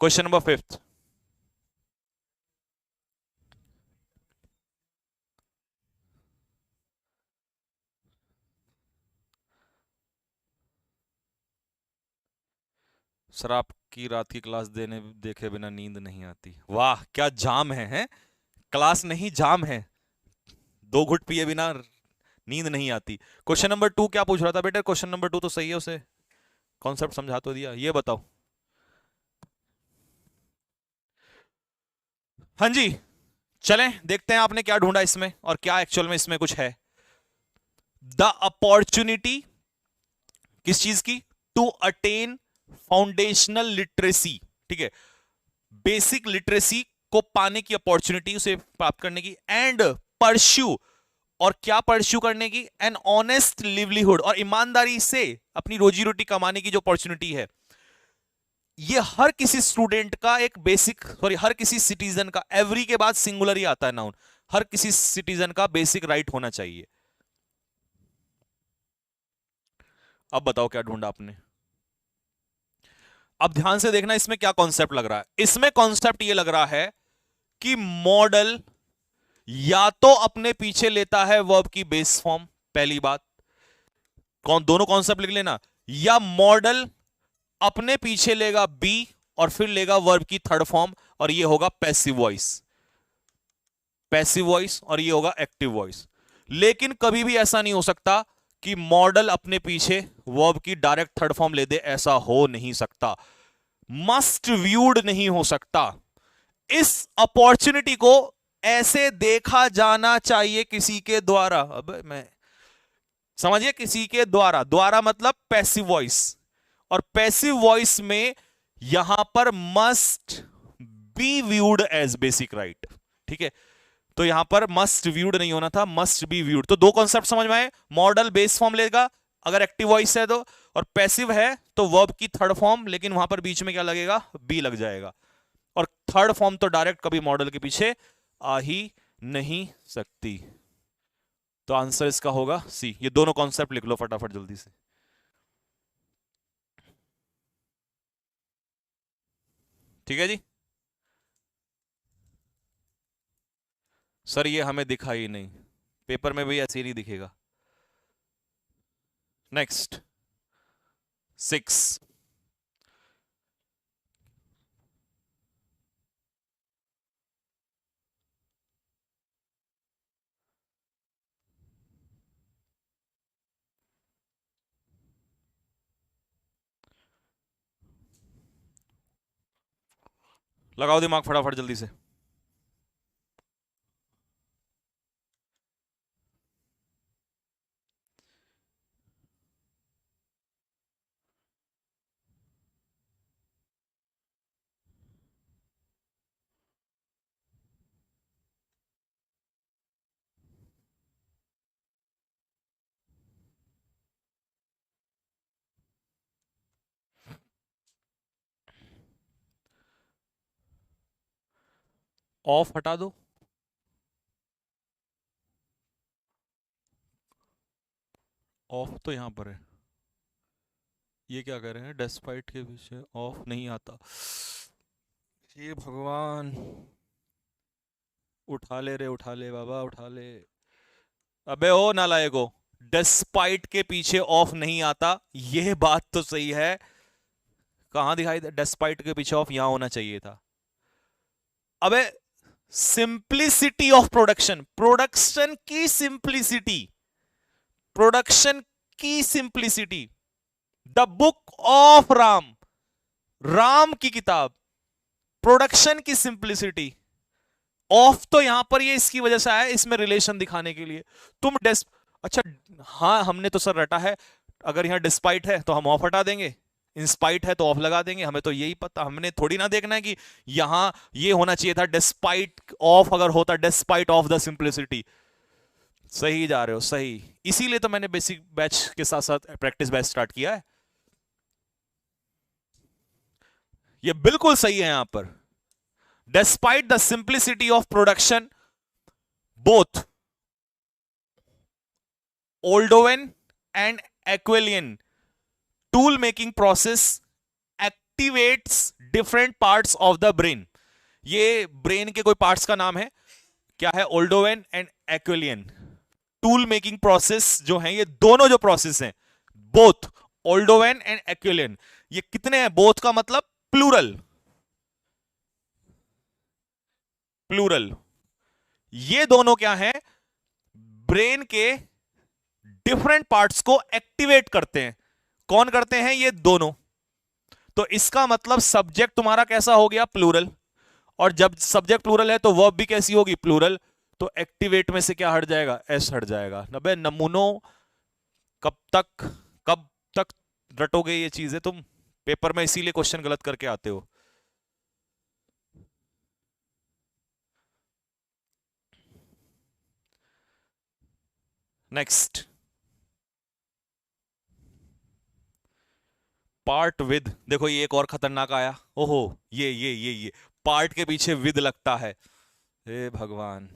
Question number 5। सर आपकी रात की क्लास देने देखे बिना नींद नहीं आती। वाह क्या जाम है? क्लास नहीं जाम है, 2 घुट पिए बिना नींद नहीं आती। क्वेश्चन नंबर 2 क्या पूछ रहा था बेटा? क्वेश्चन नंबर 2 तो सही है, उसे कॉन्सेप्ट समझा तो दिया। ये बताओ। हाँ जी, चलें देखते हैं आपने क्या ढूंढा इसमें और क्या एक्चुअल में इसमें कुछ है। द अपॉर्चुनिटी किस चीज की? टू अटेन फाउंडेशनल लिटरेसी, ठीक है, बेसिक लिटरेसी को पाने की अपॉर्चुनिटी, उसे प्राप्त करने की। एंड परस्यू, और क्या परस्यू करने की? एन ऑनेस्ट लिवलीहुड, और ईमानदारी से अपनी रोजी रोटी कमाने की जो अपॉर्चुनिटी है, ये हर किसी स्टूडेंट का एक बेसिक, सॉरी हर किसी सिटीजन का, एवरी के बाद सिंगुलर ही आता है नाउन, हर किसी सिटीजन का बेसिक राइट होना चाहिए। अब बताओ क्या ढूंढा आपने? अब ध्यान से देखना इसमें क्या कॉन्सेप्ट लग रहा है। इसमें कॉन्सेप्ट ये लग रहा है कि मॉडल या तो अपने पीछे लेता है वर्ब की बेस फॉर्म, पहली बात, दोनों कॉन्सेप्ट लिख लेना, या मॉडल अपने पीछे लेगा बी और फिर लेगा वर्ब की थर्ड फॉर्म, और ये होगा पैसिव वॉइस, पैसिव वॉइस, और ये होगा एक्टिव वॉइस। लेकिन कभी भी ऐसा नहीं हो सकता कि मॉडल अपने पीछे वर्ब की डायरेक्ट थर्ड फॉर्म ले दे, ऐसा हो नहीं सकता। मस्ट व्यूड नहीं हो सकता। इस अपॉर्चुनिटी को ऐसे देखा जाना चाहिए किसी के द्वारा। अब मैं समझिए, किसी के द्वारा, द्वारा मतलब पैसिव वॉइस, और पैसिव वॉइस में यहां पर must be viewed as basic right, ठीक है। तो यहां पर मस्ट व्यूड नहीं होना था, मस्ट बी व्यूड। तो 2 कॉन्सेप्ट समझ में आए। मॉडल बेस फॉर्म लेगा अगर एक्टिव वॉइस है तो, और पैसिव है तो वर्ब की थर्ड फॉर्म, लेकिन वहां पर बीच में क्या लगेगा? बी लग जाएगा। और थर्ड फॉर्म तो डायरेक्ट कभी मॉडल के पीछे आ ही नहीं सकती। तो आंसर इसका होगा सी। ये दोनों कॉन्सेप्ट लिख लो फटाफट जल्दी से। ठीक है जी। सर ये हमें दिखा ही नहीं, पेपर में भी ऐसे ही नहीं दिखेगा। नेक्स्ट 6। लगाओ दिमाग फटाफट जल्दी से। ऑफ हटा दो, ऑफ तो यहां पर है। ये क्या कह रहे हैं, डेस्पाइट के पीछे ऑफ नहीं आता। ये भगवान, उठा ले रे, उठा ले बाबा, उठा ले। अबे ओ नालायको, डेस्पाइट के पीछे ऑफ नहीं आता, ये बात तो सही है। कहां दिखाई दे डेस्पाइट के पीछे ऑफ, यहां होना चाहिए था। अबे सिंप्लिसिटी ऑफ प्रोडक्शन, प्रोडक्शन की सिंप्लिसिटी, प्रोडक्शन की simplicity, the book of Ram, Ram की किताब, प्रोडक्शन की सिंप्लिसिटी। ऑफ तो यहां पर ये इसकी वजह से आया, इसमें रिलेशन दिखाने के लिए। तुम डेस अच्छा, हाँ हमने तो सर रटा है, अगर यहां डिस्पाइट है तो हम ऑफ हटा देंगे, इंस्पाइट है तो ऑफ लगा देंगे, हमें तो यही पता, हमने थोड़ी ना देखना है कि यहां ये होना चाहिए था डिस्पाइट ऑफ, अगर होता डिस्पाइट ऑफ द सिंप्लिसिटी। सही जा रहे हो, सही। इसीलिए तो मैंने बेसिक बैच के साथ साथ प्रैक्टिस बैच स्टार्ट किया है। ये बिल्कुल सही है यहां पर। Despite the simplicity of production, both Oldowan and Aquilian tool making process activates different parts of the brain. ये ब्रेन के कोई पार्ट्स का नाम है, क्या है, ओल्डोवेन एंड एक्विलियन। टूल मेकिंग प्रोसेस जो है, ये दोनों जो प्रोसेस हैं, बोथ ओल्डोवेन एंड एक्विलियन, ये कितने हैं, बोथ का मतलब प्लूरल, प्लूरल। ये दोनों क्या है, ब्रेन के डिफरेंट पार्ट्स को एक्टिवेट करते हैं। कौन करते हैं, ये दोनों। तो इसका मतलब सब्जेक्ट तुम्हारा कैसा हो गया, प्लूरल। और जब सब्जेक्ट प्लूरल है तो वर्ब भी कैसी होगी, प्लूरल। तो एक्टिवेट में से क्या हट जाएगा, एस हट जाएगा। नबे नमूनों, कब तक, कब तक रटोगे ये चीजें तुम, पेपर में इसीलिए क्वेश्चन गलत करके आते हो। नेक्स्ट, पार्ट विद, देखो ये एक और खतरनाक आया। ओहो, ये पार्ट के पीछे विद लगता है, हे भगवान।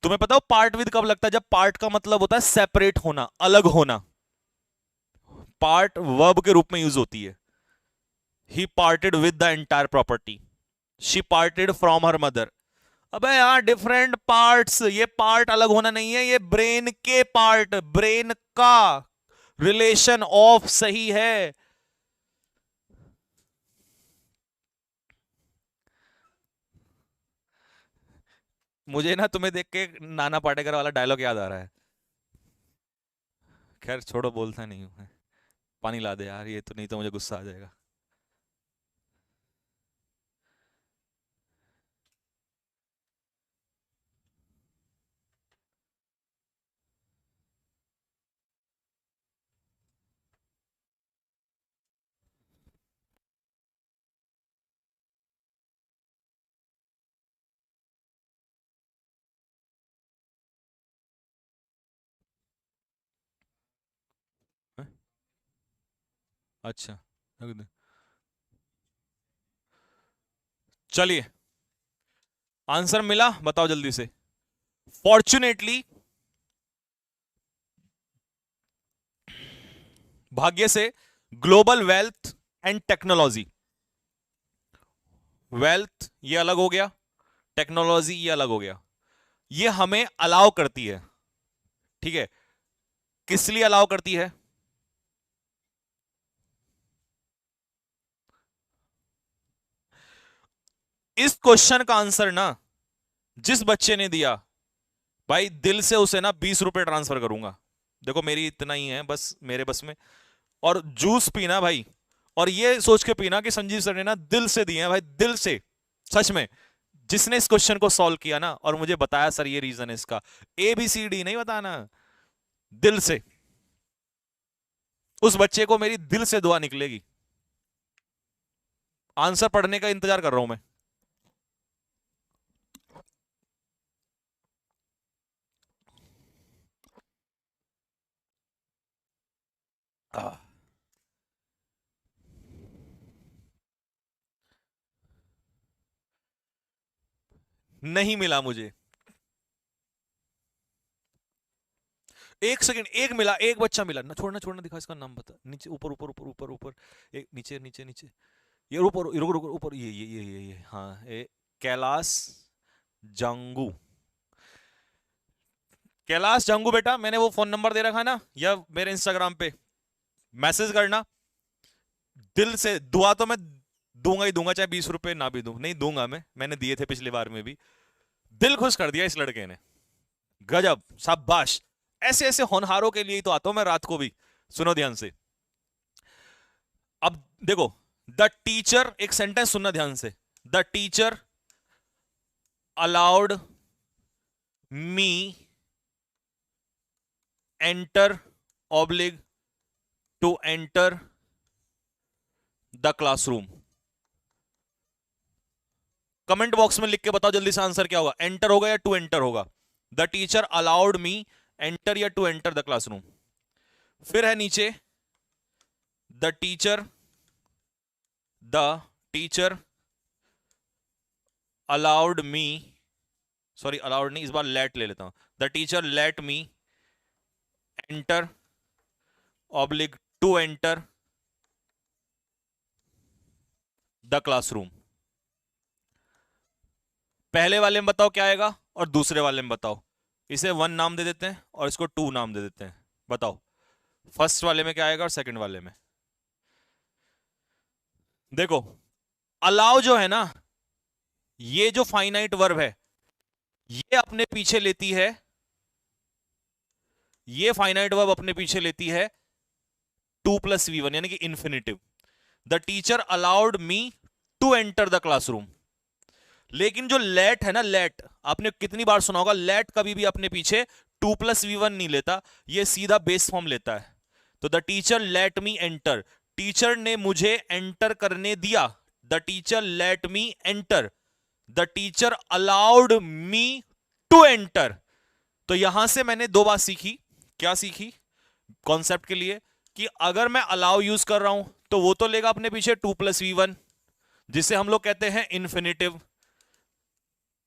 तुम्हें पता हो पार्ट विद कब लगता है, जब पार्ट का मतलब होता है सेपरेट होना, अलग होना। पार्ट वर्ब के रूप में यूज होती है। He parted with the entire property, she parted from her mother. अबे यार डिफरेंट पार्ट्स, ये पार्ट अलग होना नहीं है, ये ब्रेन के पार्ट, ब्रेन का रिलेशन ऑफ सही है। मुझे ना तुम्हें देख के नाना पाटेकर वाला डायलॉग याद आ रहा है। खैर छोड़ो, बोलता नहीं हूं मैं। पानी ला दे यार, ये तो नहीं तो मुझे गुस्सा आ जाएगा। हैं? अच्छा, रख दे। चलिए, आंसर मिला, बताओ जल्दी से। फॉर्चुनेटली, भाग्य से, global wealth and technology, wealth ये अलग हो गया, टेक्नोलॉजी ये अलग हो गया, ये हमें अलाउ करती है। ठीक है, किस लिए अलाउ करती है, इस क्वेश्चन का आंसर ना जिस बच्चे ने दिया, भाई दिल से उसे ना 20 रुपए ट्रांसफर करूंगा। देखो मेरी इतना ही है बस, मेरे बस में। और जूस पीना भाई, और ये सोच के पीना कि संजीव सर ने ना दिल से दिए हैं भाई, दिल से, सच में। जिसने इस क्वेश्चन को सॉल्व किया ना और मुझे बताया सर ये रीजन है इसका, ABCD नहीं बताना, दिल से, उस बच्चे को मेरी दिल से दुआ निकलेगी। आंसर पढ़ने का इंतजार कर रहा हूं मैं। आ, नहीं मिला मुझे। एक सेकंड, एक मिला, एक बच्चा मिला ना, छोड़ना छोड़ना, दिखा इसका नाम बता, नीचे ऊपर ऊपर ऊपर ऊपर ऊपर, एक नीचे नीचे नीचे, ये ऊपर, रुको रुको ऊपर, ये हाँ, ये कैलाश जंगू। कैलाश जंगू बेटा, मैंने वो फोन नंबर दे रखा है ना, या मेरे इंस्टाग्राम पे मैसेज करना। दिल से दुआ तो मैं दूंगा ही दूंगा, चाहे 20 रुपए ना भी दूं, नहीं दूंगा मैं, मैंने दिए थे पिछली बार में भी। दिल खुश कर दिया इस लड़के ने। गजब, शाबाश। ऐसे ऐसे होनहारों के लिए ही तो आता हूं मैं रात को भी। सुनो ध्यान से। अब देखो, द टीचर, एक सेंटेंस सुनना ध्यान से। The teacher allowed me enter oblige to enter the classroom. Comment box में लिख के बताओ जल्दी से आंसर क्या होगा, एंटर होगा या टू एंटर होगा। The teacher allowed me enter या टू एंटर द क्लासरूम। फिर है नीचे, the teacher, the teacher allowed me, sorry allowed नहीं, इस बार लेट ले लेता हूं। The teacher let me enter oblique to enter the classroom. पहले वाले में बताओ क्या आएगा, और दूसरे वाले में बताओ। इसे 1 नाम दे देते हैं और इसको 2 नाम दे देते हैं। बताओ फर्स्ट वाले में क्या आएगा और सेकंड वाले में। देखो, अलाउ जो है ना, ये जो फाइनाइट वर्ब है, ये अपने पीछे लेती है, ये फाइनाइट वर्ब अपने पीछे लेती है 2+V1, यानी कि infinitive. The teacher allowed me to enter the classroom. लेकिन जो लेट है ना, लेट आपने कितनी बार सुना होगा, लेट कभी भी अपने पीछे 2+V1 नहीं लेता, ये सीधा बेस फॉर्म लेता है। तो the teacher let me enter, teacher ने मुझे एंटर करने दिया। The teacher let me enter, the teacher allowed me to enter. तो यहां से मैंने 2 बात सीखी। क्या सीखी कॉन्सेप्ट के लिए, कि अगर मैं अलाउ यूज कर रहा हूं तो वो तो लेगा अपने पीछे 2+V1, जिसे हम लोग कहते हैं इन्फिनेटिव।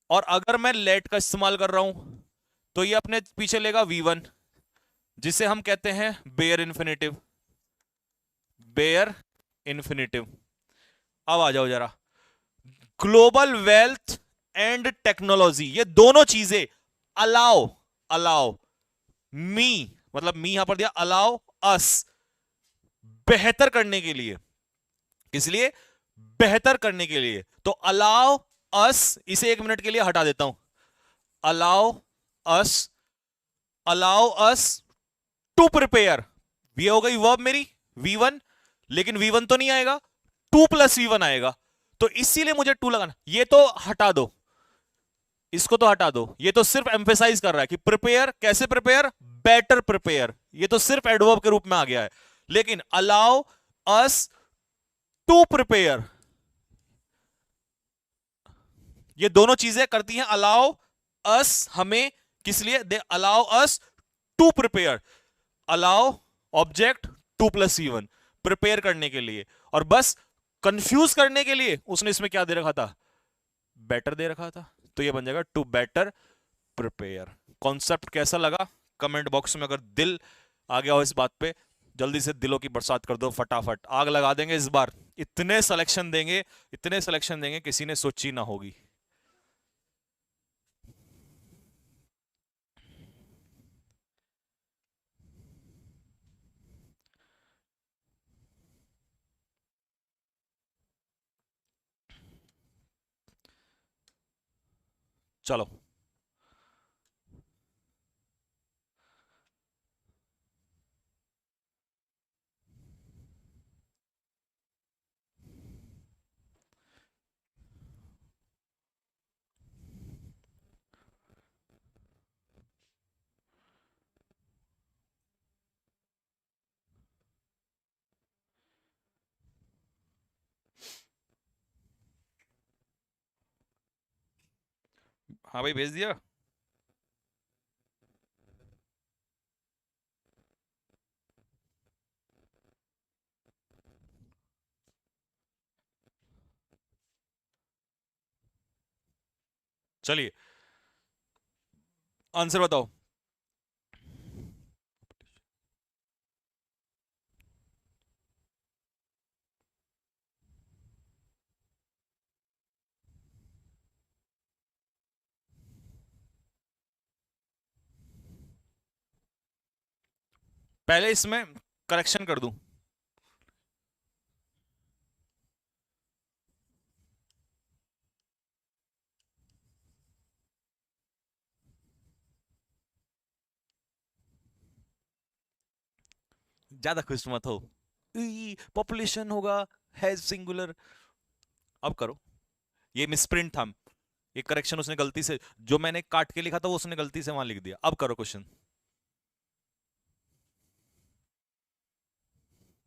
और अगर मैं लेट का इस्तेमाल कर रहा हूं तो ये अपने पीछे लेगा V1, जिसे हम कहते हैं बेयर इन्फिनेटिव। Bear infinitive. अब आ जाओ जरा, ग्लोबल वेल्थ एंड टेक्नोलॉजी, ये दोनों चीजें अलाउ, अलाउ मी, मतलब मी यहां पर दिया, अलाउ अस, बेहतर करने के लिए, इसलिए बेहतर करने के लिए। तो अलाउ अस, इसे 1 मिनट के लिए हटा देता हूं। Allow us, allow us to prepare, ये हो गई वर्ब मेरी V1, लेकिन V1 तो नहीं आएगा, 2+V1 आएगा। तो इसीलिए मुझे 2 लगाना। ये तो हटा दो, इसको तो हटा दो, ये तो सिर्फ एम्फेसाइज कर रहा है कि प्रिपेयर, कैसे प्रिपेयर, बेटर प्रिपेयर, ये तो सिर्फ एडवर्ब के रूप में आ गया है। लेकिन अलाउ अस टू प्रिपेयर, ये दोनों चीजें करती हैं अलाउ अस, हमें, किस लिए, they allow us to prepare. Allow object 2+C1, prepare करने के लिए। और बस कंफ्यूज करने के लिए उसने इसमें क्या दे रखा था, बेटर दे रखा था। तो ये बन जाएगा टू बेटर प्रिपेयर। कॉन्सेप्ट कैसा लगा, कमेंट बॉक्स में अगर दिल आ गया हो इस बात पे, जल्दी से दिलों की बरसात कर दो, फटाफट आग लगा देंगे इस बार। इतने सिलेक्शन देंगे, इतने सिलेक्शन देंगे, किसी ने सोची ना होगी। चलो, हाँ भाई भेज दिया। चलिए आंसर बताओ। पहले इसमें करेक्शन कर दूं। ज्यादा खुश मत हो। पॉपुलेशन होगा हैज सिंगुलर। अब करो। ये मिसप्रिंट था। ये करेक्शन उसने गलती से, जो मैंने काट के लिखा था वो उसने गलती से वहां लिख दिया। अब करो क्वेश्चन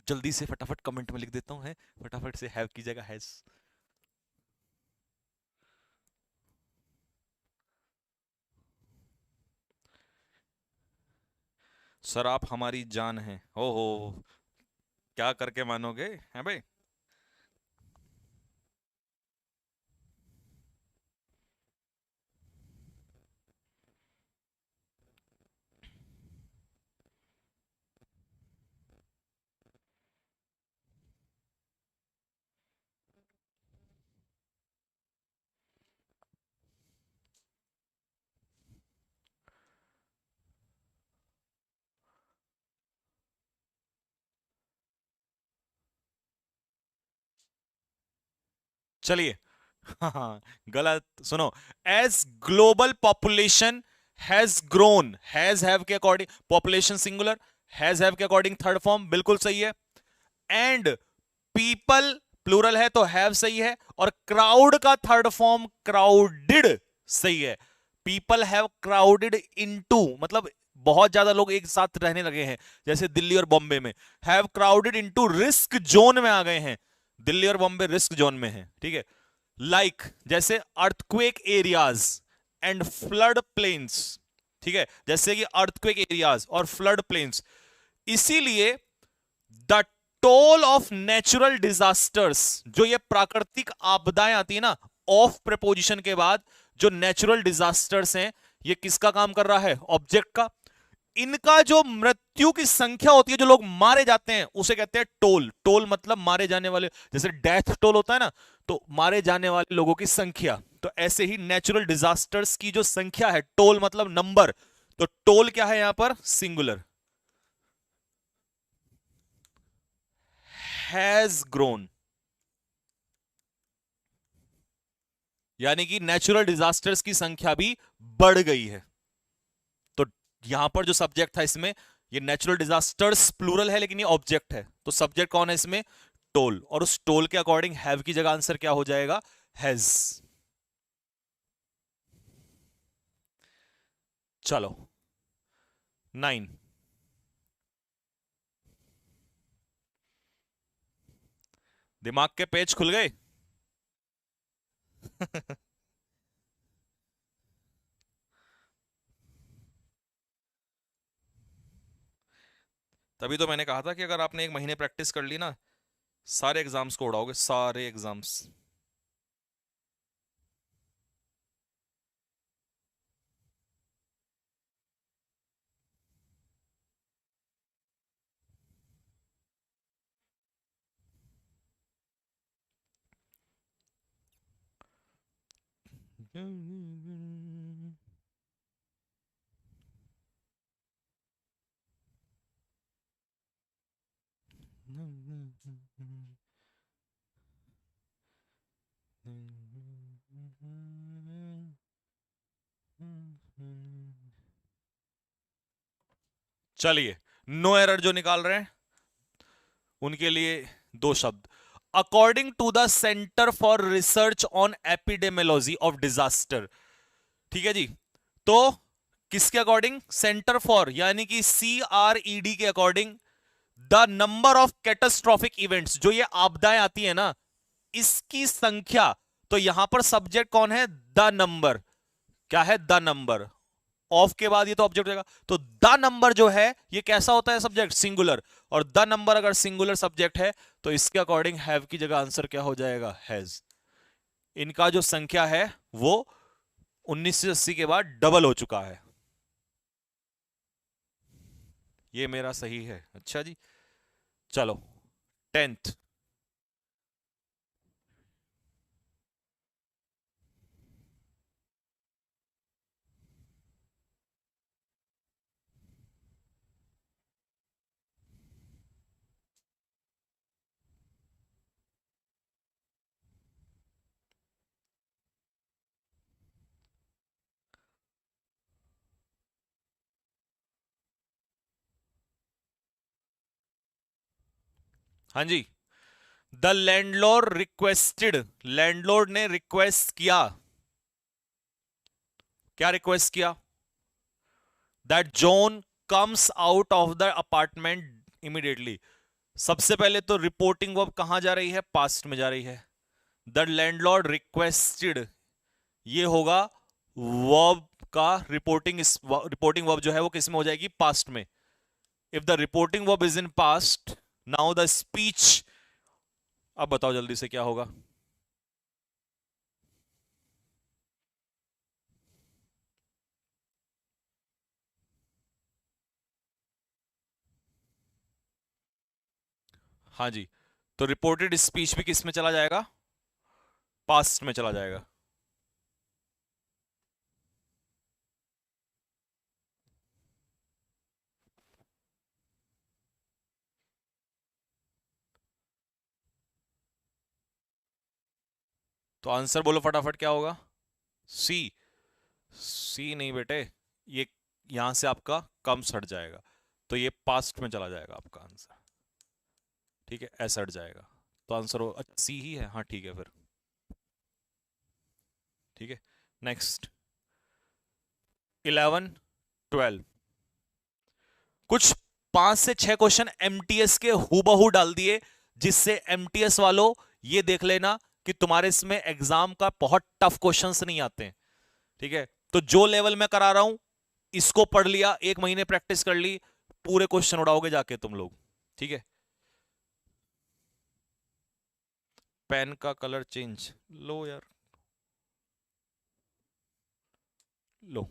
जल्दी से, फटाफट कमेंट में लिख देता हूं है। फटाफट से हैव की जगह हैज। सर आप हमारी जान हैं। हो क्या करके मानोगे हैं भाई। चलिए हाँ, गलत सुनो। As global population has grown, has have के according population singular, has have के अकॉर्डिंग थर्ड फॉर्म बिल्कुल सही है। एंड पीपल प्लूरल है तो हैव सही है। और क्राउड का थर्ड फॉर्म क्राउडेड सही है। पीपल हैव क्राउडेड इनटू, मतलब बहुत ज्यादा लोग एक साथ रहने लगे हैं, जैसे दिल्ली और बॉम्बे में। Have crowded into risk zone में आ गए हैं। दिल्ली और बॉम्बे रिस्क जोन में है, ठीक है। लाइक जैसे earthquake areas and flood plains, ठीक है, जैसे कि अर्थक्वेक एरियाज और फ्लड प्लेन्स। इसीलिए the toll of natural disasters, जो ये प्राकृतिक आपदाएं आती है ना, ऑफ प्रपोजिशन के बाद जो नेचुरल डिजास्टर्स हैं, ये किसका काम कर रहा है? ऑब्जेक्ट का। इनका जो मृत्यु की संख्या होती है, जो लोग मारे जाते हैं, उसे कहते हैं टोल। टोल मतलब मारे जाने वाले, जैसे डेथ टोल होता है ना, तो मारे जाने वाले लोगों की संख्या। तो ऐसे ही नेचुरल डिजास्टर्स की जो संख्या है, टोल मतलब नंबर, तो टोल क्या है यहां पर? सिंगुलर। हैज ग्रोन, यानी कि नेचुरल डिजास्टर्स की संख्या भी बढ़ गई है। तो यहां पर जो सब्जेक्ट था इसमें, ये नेचुरल डिजास्टर्स प्लूरल है लेकिन ये ऑब्जेक्ट है, तो सब्जेक्ट कौन है इसमें? टोल। और उस टोल के अकॉर्डिंग हैव की जगह आंसर क्या हो जाएगा? हैज। चलो 9। दिमाग के पेज खुल गए। तभी तो मैंने कहा था कि अगर आपने एक महीने प्रैक्टिस कर ली ना, सारे एग्जाम्स को उड़ाओगे, सारे एग्जाम्स। चलिए, नो एरर जो निकाल रहे हैं उनके लिए दो शब्द। According to the centre for research on epidemiology of disaster, ठीक है जी। तो किसके अकॉर्डिंग? सेंटर फॉर, यानी कि CRED के according, the number of catastrophic events, जो ये आपदाएं आती है ना, इसकी संख्या। तो यहां पर सब्जेक्ट कौन है? The number. क्या है? The number. ऑफ के बाद ये तो ऑब्जेक्ट हो जाएगा, तो द नंबर जो है ये कैसा होता है? Subject singular. और द नंबर अगर सिंगुलर सब्जेक्ट है तो इसके अकॉर्डिंग हैव की जगह आंसर क्या हो जाएगा? हैज। इनका जो संख्या है वो 1980 के बाद डबल हो चुका है। ये मेरा सही है। अच्छा जी, चलो 10th। हाँ जी। द लैंडलॉर्ड रिक्वेस्टेड, लैंडलॉर्ड ने रिक्वेस्ट किया, क्या रिक्वेस्ट किया? That John comes out of the apartment immediately. सबसे पहले तो रिपोर्टिंग वर्ब कहां जा रही है? पास्ट में जा रही है। द लैंडलॉर्ड रिक्वेस्टेड, ये होगा वर्ब का रिपोर्टिंग, रिपोर्टिंग वर्ब जो है वो किस में हो जाएगी? पास्ट में। If the reporting verb is in past, now the speech, अब बताओ जल्दी से क्या होगा? हाँ जी, तो रिपोर्टेड स्पीच भी किस में चला जाएगा? पास्ट में चला जाएगा। तो आंसर बोलो फटाफट, क्या होगा? सी। सी नहीं बेटे, ये यहां से आपका कम्स हट जाएगा, तो ये पास्ट में चला जाएगा आपका आंसर। ठीक है, ऐसा हट जाएगा, तो आंसर हो सी ही है। हाँ ठीक है फिर। ठीक है, नेक्स्ट 11 12। कुछ 5 से 6 क्वेश्चन एमटीएस के हूबहू डाल दिए, जिससे एमटीएस वालों ये देख लेना कि तुम्हारे इसमें एग्जाम का बहुत टफ क्वेश्चंस नहीं आते हैं। ठीक है, तो जो लेवल में करा रहा हूं, इसको पढ़ लिया, 1 महीने प्रैक्टिस कर ली, पूरे क्वेश्चन उड़ाओगे जाके तुम लोग। ठीक है, पेन का कलर चेंज, लो यार, लो।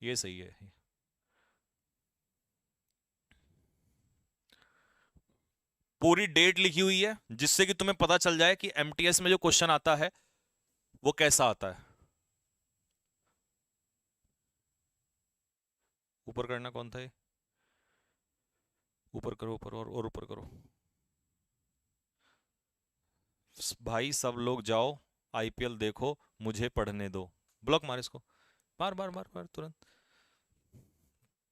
ये सही है। पूरी डेट लिखी हुई है, जिससे कि तुम्हें पता चल जाए कि एमटीएस में जो क्वेश्चन आता है वो कैसा आता है। ऊपर करना कौन था ये? ऊपर करो, ऊपर और ऊपर करो। भाई सब लोग जाओ, आईपीएल देखो, मुझे पढ़ने दो। ब्लॉक मार इसको, मार मार मार मार तुरंत।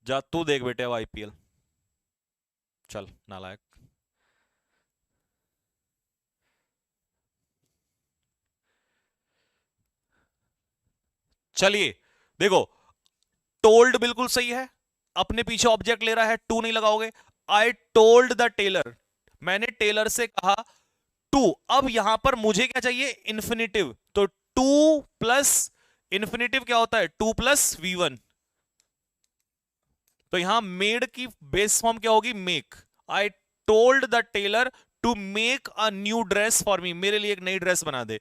जा तू देख बेटे अब आईपीएल, चल नालायक। चलिए देखो, टोल्ड बिल्कुल सही है, अपने पीछे ऑब्जेक्ट ले रहा है, टू नहीं लगाओगे। आई टोल्ड द टेलर, मैंने टेलर से कहा टू। अब यहां पर मुझे क्या चाहिए? इन्फिनिटिव, तो टू प्लस इन्फिनिटिव क्या होता है? To plus V one. तो यहां मेड की बेस फॉर्म क्या होगी? Make. I told the tailor to make a new dress for me, मेरे लिए एक नई ड्रेस बना दे।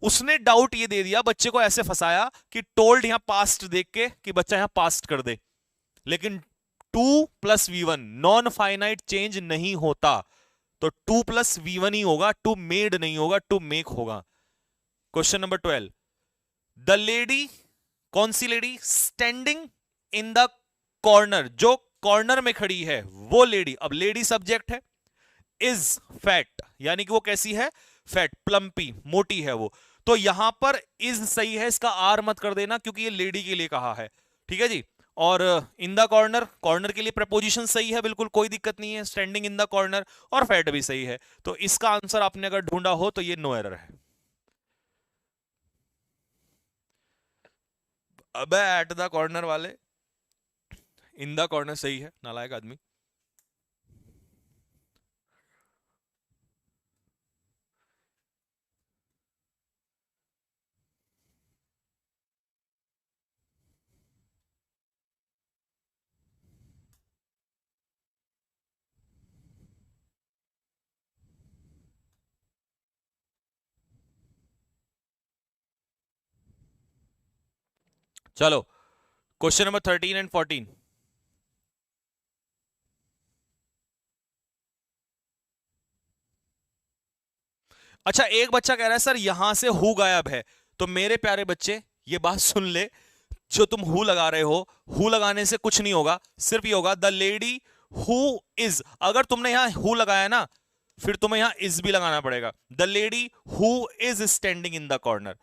उसने डाउट ये दे दिया, बच्चे को ऐसे फंसाया कि टोल्ड यहां पास्ट देख के कि बच्चा यहां पास्ट कर दे, लेकिन to plus V1 non finite change नहीं होता, तो टू प्लस वी1 ही होगा, टू मेड नहीं होगा, टू मेक होगा। Question number 12। द लेडी, कौन सी lady? Standing in the corner, जो कॉर्नर में खड़ी है वो लेडी, अब लेडी सब्जेक्ट है, इज फैट, यानी कि वो कैसी है? फैट, प्लम्पी, मोटी है वो। तो यहां पर इज सही है, इसका आर मत कर देना, क्योंकि ये लेडी के लिए कहा है। ठीक है जी। और इन द कॉर्नर, कॉर्नर के लिए प्रपोजिशन सही है, बिल्कुल कोई दिक्कत नहीं है, स्टैंडिंग इन द कॉर्नर, और फैट भी सही है। तो इसका आंसर आपने अगर ढूंढा हो तो ये नो एरर है। अबे एट द कॉर्नर वाले, इन द कॉर्नर सही है, नालायक आदमी। चलो क्वेश्चन नंबर 13 एंड 14। अच्छा, एक बच्चा कह रहा है सर यहां से हु गायब है। तो मेरे प्यारे बच्चे ये बात सुन ले, जो तुम हु लगा रहे हो, हु लगाने से कुछ नहीं होगा, सिर्फ ये होगा द लेडी हु इज। अगर तुमने यहां हु लगाया ना, फिर तुम्हें यहां इज भी लगाना पड़ेगा। The lady who is standing in the corner.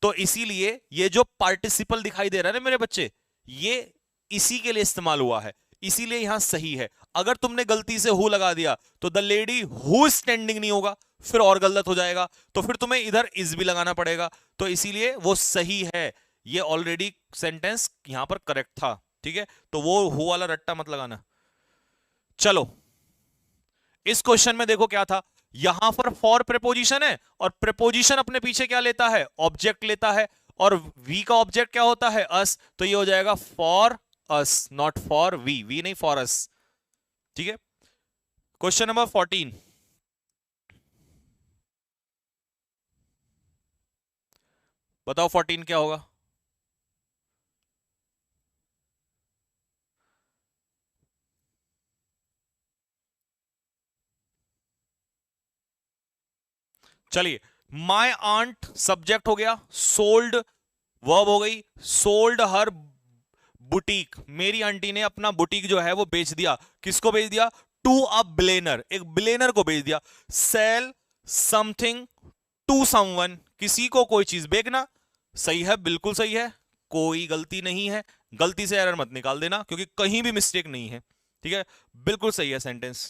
तो इसीलिए ये जो पार्टिसिपल दिखाई दे रहा है ना मेरे बच्चे, ये इसी के लिए इस्तेमाल हुआ है, इसीलिए यहां सही है। अगर तुमने गलती से हु लगा दिया तो द लेडी हु स्टैंडिंग नहीं होगा, फिर और गलत हो जाएगा, तो फिर तुम्हें इधर इज भी लगाना पड़ेगा। तो इसीलिए वो सही है, ये ऑलरेडी सेंटेंस यहां पर करेक्ट था। ठीक है, तो वो हु वाला रट्टा मत लगाना। चलो, इस क्वेश्चन में देखो क्या था, यहां पर फॉर प्रेपोजिशन है, और प्रेपोजिशन अपने पीछे क्या लेता है, ऑब्जेक्ट लेता है, और वी का ऑब्जेक्ट क्या होता है, अस। तो ये हो जाएगा for us, not for we, we नहीं फॉर अस। ठीक है, क्वेश्चन नंबर 14। बताओ 14 क्या होगा। चलिए, माई आंट सब्जेक्ट हो गया, सोल्ड वर्ब हो गई, सोल्ड हर बुटीक, मेरी आंटी ने अपना बुटीक जो है वो बेच दिया। किसको बेच दिया, टू अ ब्लेनर, एक ब्लेनर को बेच दिया। सेल समथिंग टू समवन, किसी को कोई चीज बेचना। सही है, बिल्कुल सही है, कोई गलती नहीं है। गलती से एरर मत निकाल देना, क्योंकि कहीं भी मिस्टेक नहीं है। ठीक है, बिल्कुल सही है सेंटेंस।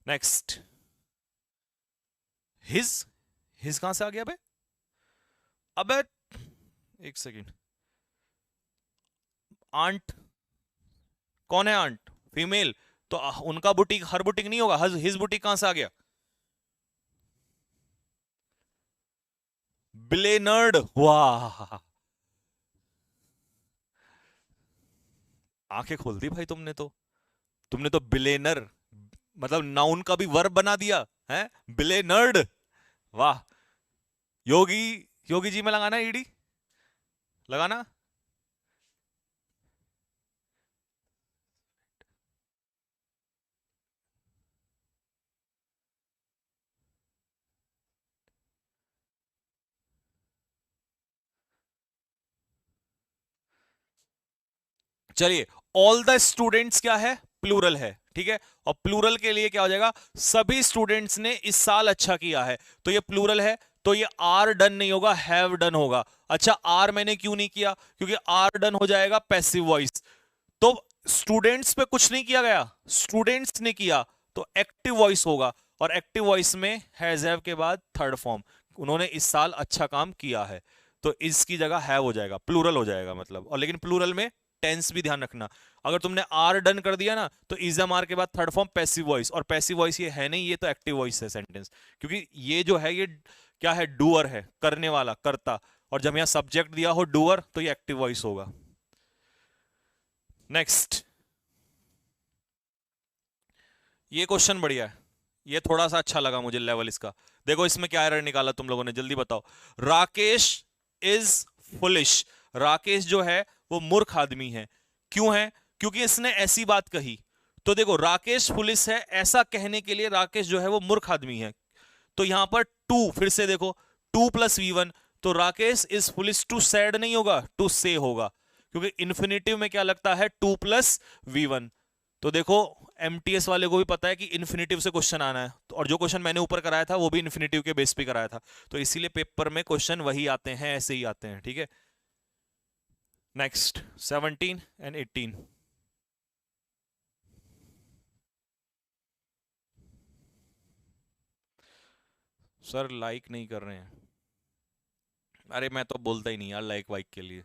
नेक्स्ट, हिज, हिज कहां से आ गया बे, अबे एक सेकेंड। आंट, कौन है आंट, फीमेल, तो उनका बुटीक हर बुटीक नहीं होगा, हिज बुटीक कहां से आ गया, ब्लेनर्ड, वाह, आंखें खोल दी भाई तुमने तो। तुमने तो ब्लेनर मतलब नाउन का भी वर्ब बना दिया है, ब्लेनर्ड, वाह। योगी, योगी जी में लगाना ईडी, लगाना। चलिए, ऑल द स्टूडेंट्स क्या है, प्लूरल है। ठीक है, और प्लूरल के लिए क्या हो जाएगा, सभी स्टूडेंट्स ने इस साल अच्छा किया है। तो ये प्लूरल है, तो ये आर डन नहीं होगा, हैव डन होगा। अच्छा, आर मैंने क्यों नहीं किया, क्योंकि आर डन हो जाएगा पैसिव वॉइस। तो स्टूडेंट्स पे कुछ नहीं किया गया, स्टूडेंट्स ने किया, तो एक्टिव वॉइस होगा। और एक्टिव वॉइस में हैज हैव के बाद थर्ड फॉर्म, उन्होंने इस साल अच्छा काम किया है, तो इसकी जगह हैव हो जाएगा, प्लूरल हो जाएगा मतलब। और लेकिन प्लूरल में टेंस भी ध्यान रखना, अगर तुमने आर डन कर दिया ना, तो इज एम आर के बाद थर्ड फॉर्म पैसिव वॉइस, और पैसिव वॉइस ये है नहीं, ये तो एक्टिव वॉइस है सेंटेंस। क्योंकि ये जो है, ये क्या है, डूअर है, करने वाला, करता। और जब यहां सब्जेक्ट दिया हो डूअर, तो ये एक्टिव वॉइस होगा। नेक्स्ट, ये क्वेश्चन बढ़िया है, ये थोड़ा सा अच्छा लगा मुझे लेवल इसका। देखो इसमें क्या एरर निकाला तुम लोगों ने, जल्दी बताओ। राकेश इज फुलिश, राकेश जो है वो मूर्ख आदमी है। क्यों है, क्योंकि इसने ऐसी बात कही। तो देखो, राकेश फुलिश है, ऐसा कहने के लिए राकेश जो है वो मूर्ख आदमी है। तो यहां पर टू, फिर से देखो, टू प्लस वी1, तो Rakesh is foolish to said नहीं होगा, टू से होगा, क्योंकि इन्फिनेटिव में क्या लगता है, टू प्लस वी1। तो देखो, एमटीएस वाले को भी पता है कि इन्फिनेटिव से क्वेश्चन आना है, तो और जो क्वेश्चन मैंने ऊपर कराया था वो भी इन्फिनेटिव के बेस पे कराया था, तो इसीलिए पेपर में क्वेश्चन वही आते हैं, ऐसे ही आते हैं। ठीक है, नेक्स्ट 17 एंड 18। सर लाइक नहीं कर रहे हैं, अरे मैं तो बोलता ही नहीं यार लाइक वाइक के लिए,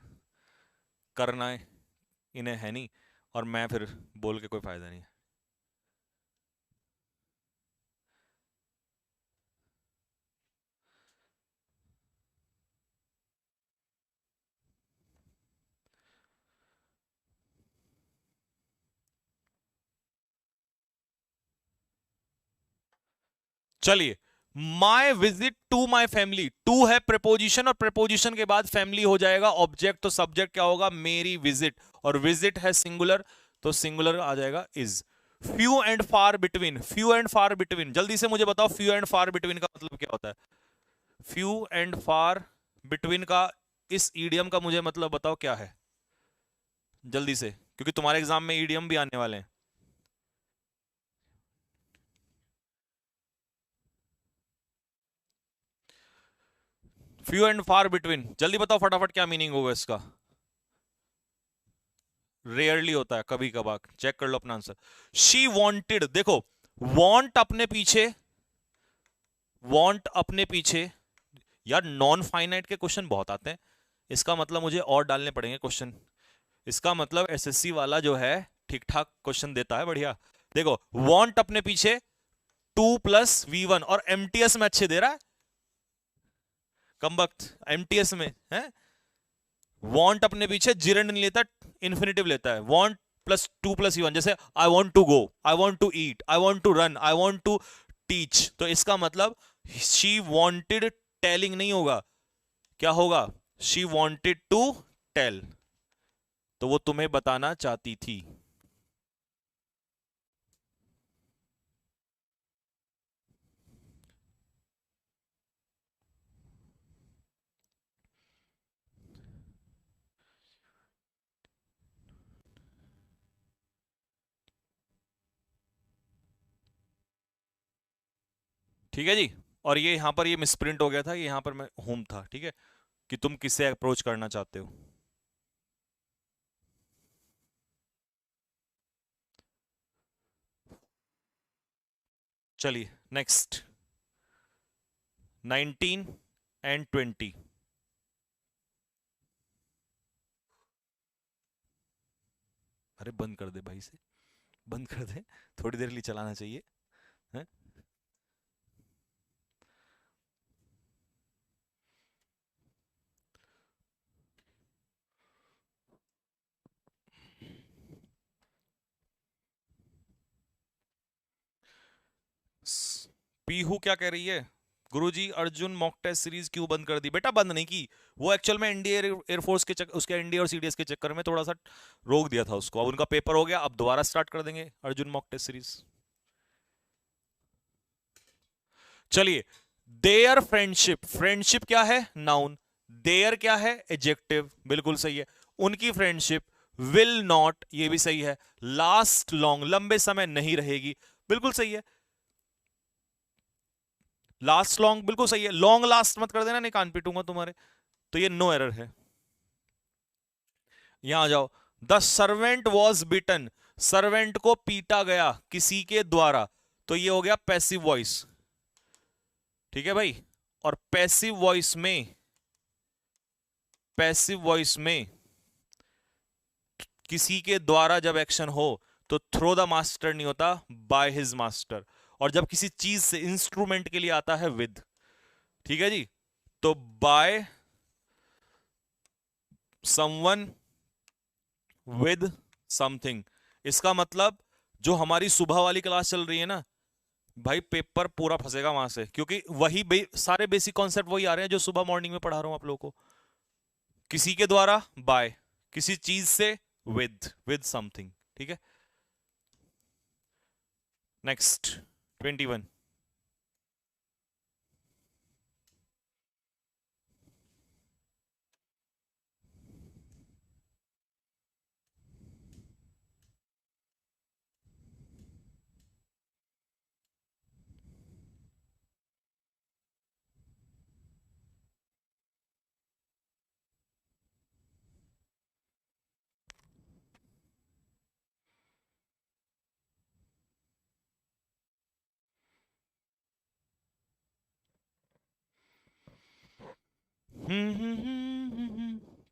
करना है इन्हें है नहीं, और मैं फिर बोल के कोई फायदा नहीं। चलिए, my visit to my family, to है प्रेपोजिशन और प्रेपोजिशन के बाद फैमिली हो जाएगा ऑब्जेक्ट, तो सब्जेक्ट क्या होगा, मेरी विजिट, और विजिट है सिंगुलर, तो सिंगुलर आ जाएगा is. Few and far between, few and far between, जल्दी से मुझे बताओ फ्यू एंड फार बिटवीन का मतलब क्या होता है। फ्यू एंड फार बिटवीन का इस ईडियम का मुझे मतलब बताओ क्या है, जल्दी से, क्योंकि तुम्हारे एग्जाम में ईडियम भी आने वाले हैं। फ्यू एंड फार बिटवीन, जल्दी बताओ फटाफट क्या मीनिंग होगा इसका। रेयरली होता है, कभी कभार, चेक कर लो अपना आंसर। शी वॉन्टेड, देखो वॉन्ट अपने पीछे, वॉन्ट अपने पीछे, यार नॉन फाइनाइट के क्वेश्चन बहुत आते हैं, इसका मतलब मुझे और डालने पड़ेंगे क्वेश्चन। इसका मतलब एसएससी वाला जो है ठीक ठाक क्वेश्चन देता है, बढ़िया। देखो वॉन्ट अपने पीछे 2 + V1, और एमटीएस में अच्छे दे रहा है, कम वक्त एमटीएस में है। वॉन्ट अपने पीछे जिरंड नहीं लेता, इन्फिनेटिव लेता है। वॉन्ट +2 + V1, जैसे I want to go, I want to eat, I want to run, I want to teach, तो इसका मतलब शी वॉन्टेड टेलिंग नहीं होगा, क्या होगा, शी वॉन्टेड टू टेल, तो वो तुम्हें बताना चाहती थी। ठीक है जी। और ये यहां पर ये मिसप्रिंट हो गया था, ये यहां पर मैं होम था, ठीक है, कि तुम किससे अप्रोच करना चाहते हो। चलिए नेक्स्ट, 19 और 20। अरे बंद कर दे भाई से, बंद कर दे, थोड़ी देर के लिए चलाना चाहिए है? पीहू क्या कह रही है, गुरुजी अर्जुन मॉक टेस्ट सीरीज क्यों बंद कर दी? बेटा बंद नहीं की, वो एक्चुअल में एनडीए एयरफोर्स के उसके एनडीए और सीडीएस के चक्कर में थोड़ा सा रोक दिया था उसको, अब उनका पेपर हो गया, अब दोबारा स्टार्ट कर देंगे अर्जुन मॉक टेस्ट सीरीज। चलिए, देयर फ्रेंडशिप, फ्रेंडशिप क्या है, नाउन, देयर क्या है, एडजेक्टिव, बिल्कुल सही है। उनकी फ्रेंडशिप विल नॉट, ये भी सही है। लास्ट लॉन्ग, लंबे समय नहीं रहेगी, बिल्कुल सही है। लास्ट लॉन्ग बिल्कुल सही है, लॉन्ग लास्ट मत कर देना, नहीं कान पीटूंगा तुम्हारे, तो ये नो एरर है। यहां आ जाओ, the servant was beaten, servant को पीटा गया किसी के द्वारा, तो ये हो गया पैसिव वॉइस, ठीक है भाई। और पैसिव वॉइस में, पैसिव वॉइस में किसी के द्वारा जब एक्शन हो तो थ्रो द मास्टर नहीं होता, बाय हिज मास्टर, और जब किसी चीज से इंस्ट्रूमेंट के लिए आता है विद, ठीक है जी, तो बाय समवन विद समथिंग। इसका मतलब जो हमारी सुबह वाली क्लास चल रही है ना भाई, पेपर पूरा फंसेगा वहां से, क्योंकि वही सारे बेसिक कॉन्सेप्ट वही आ रहे हैं जो सुबह मॉर्निंग में पढ़ा रहा हूं आप लोगों को। किसी के द्वारा बाय, किसी चीज से विद समथिंग, ठीक है। नेक्स्ट 21।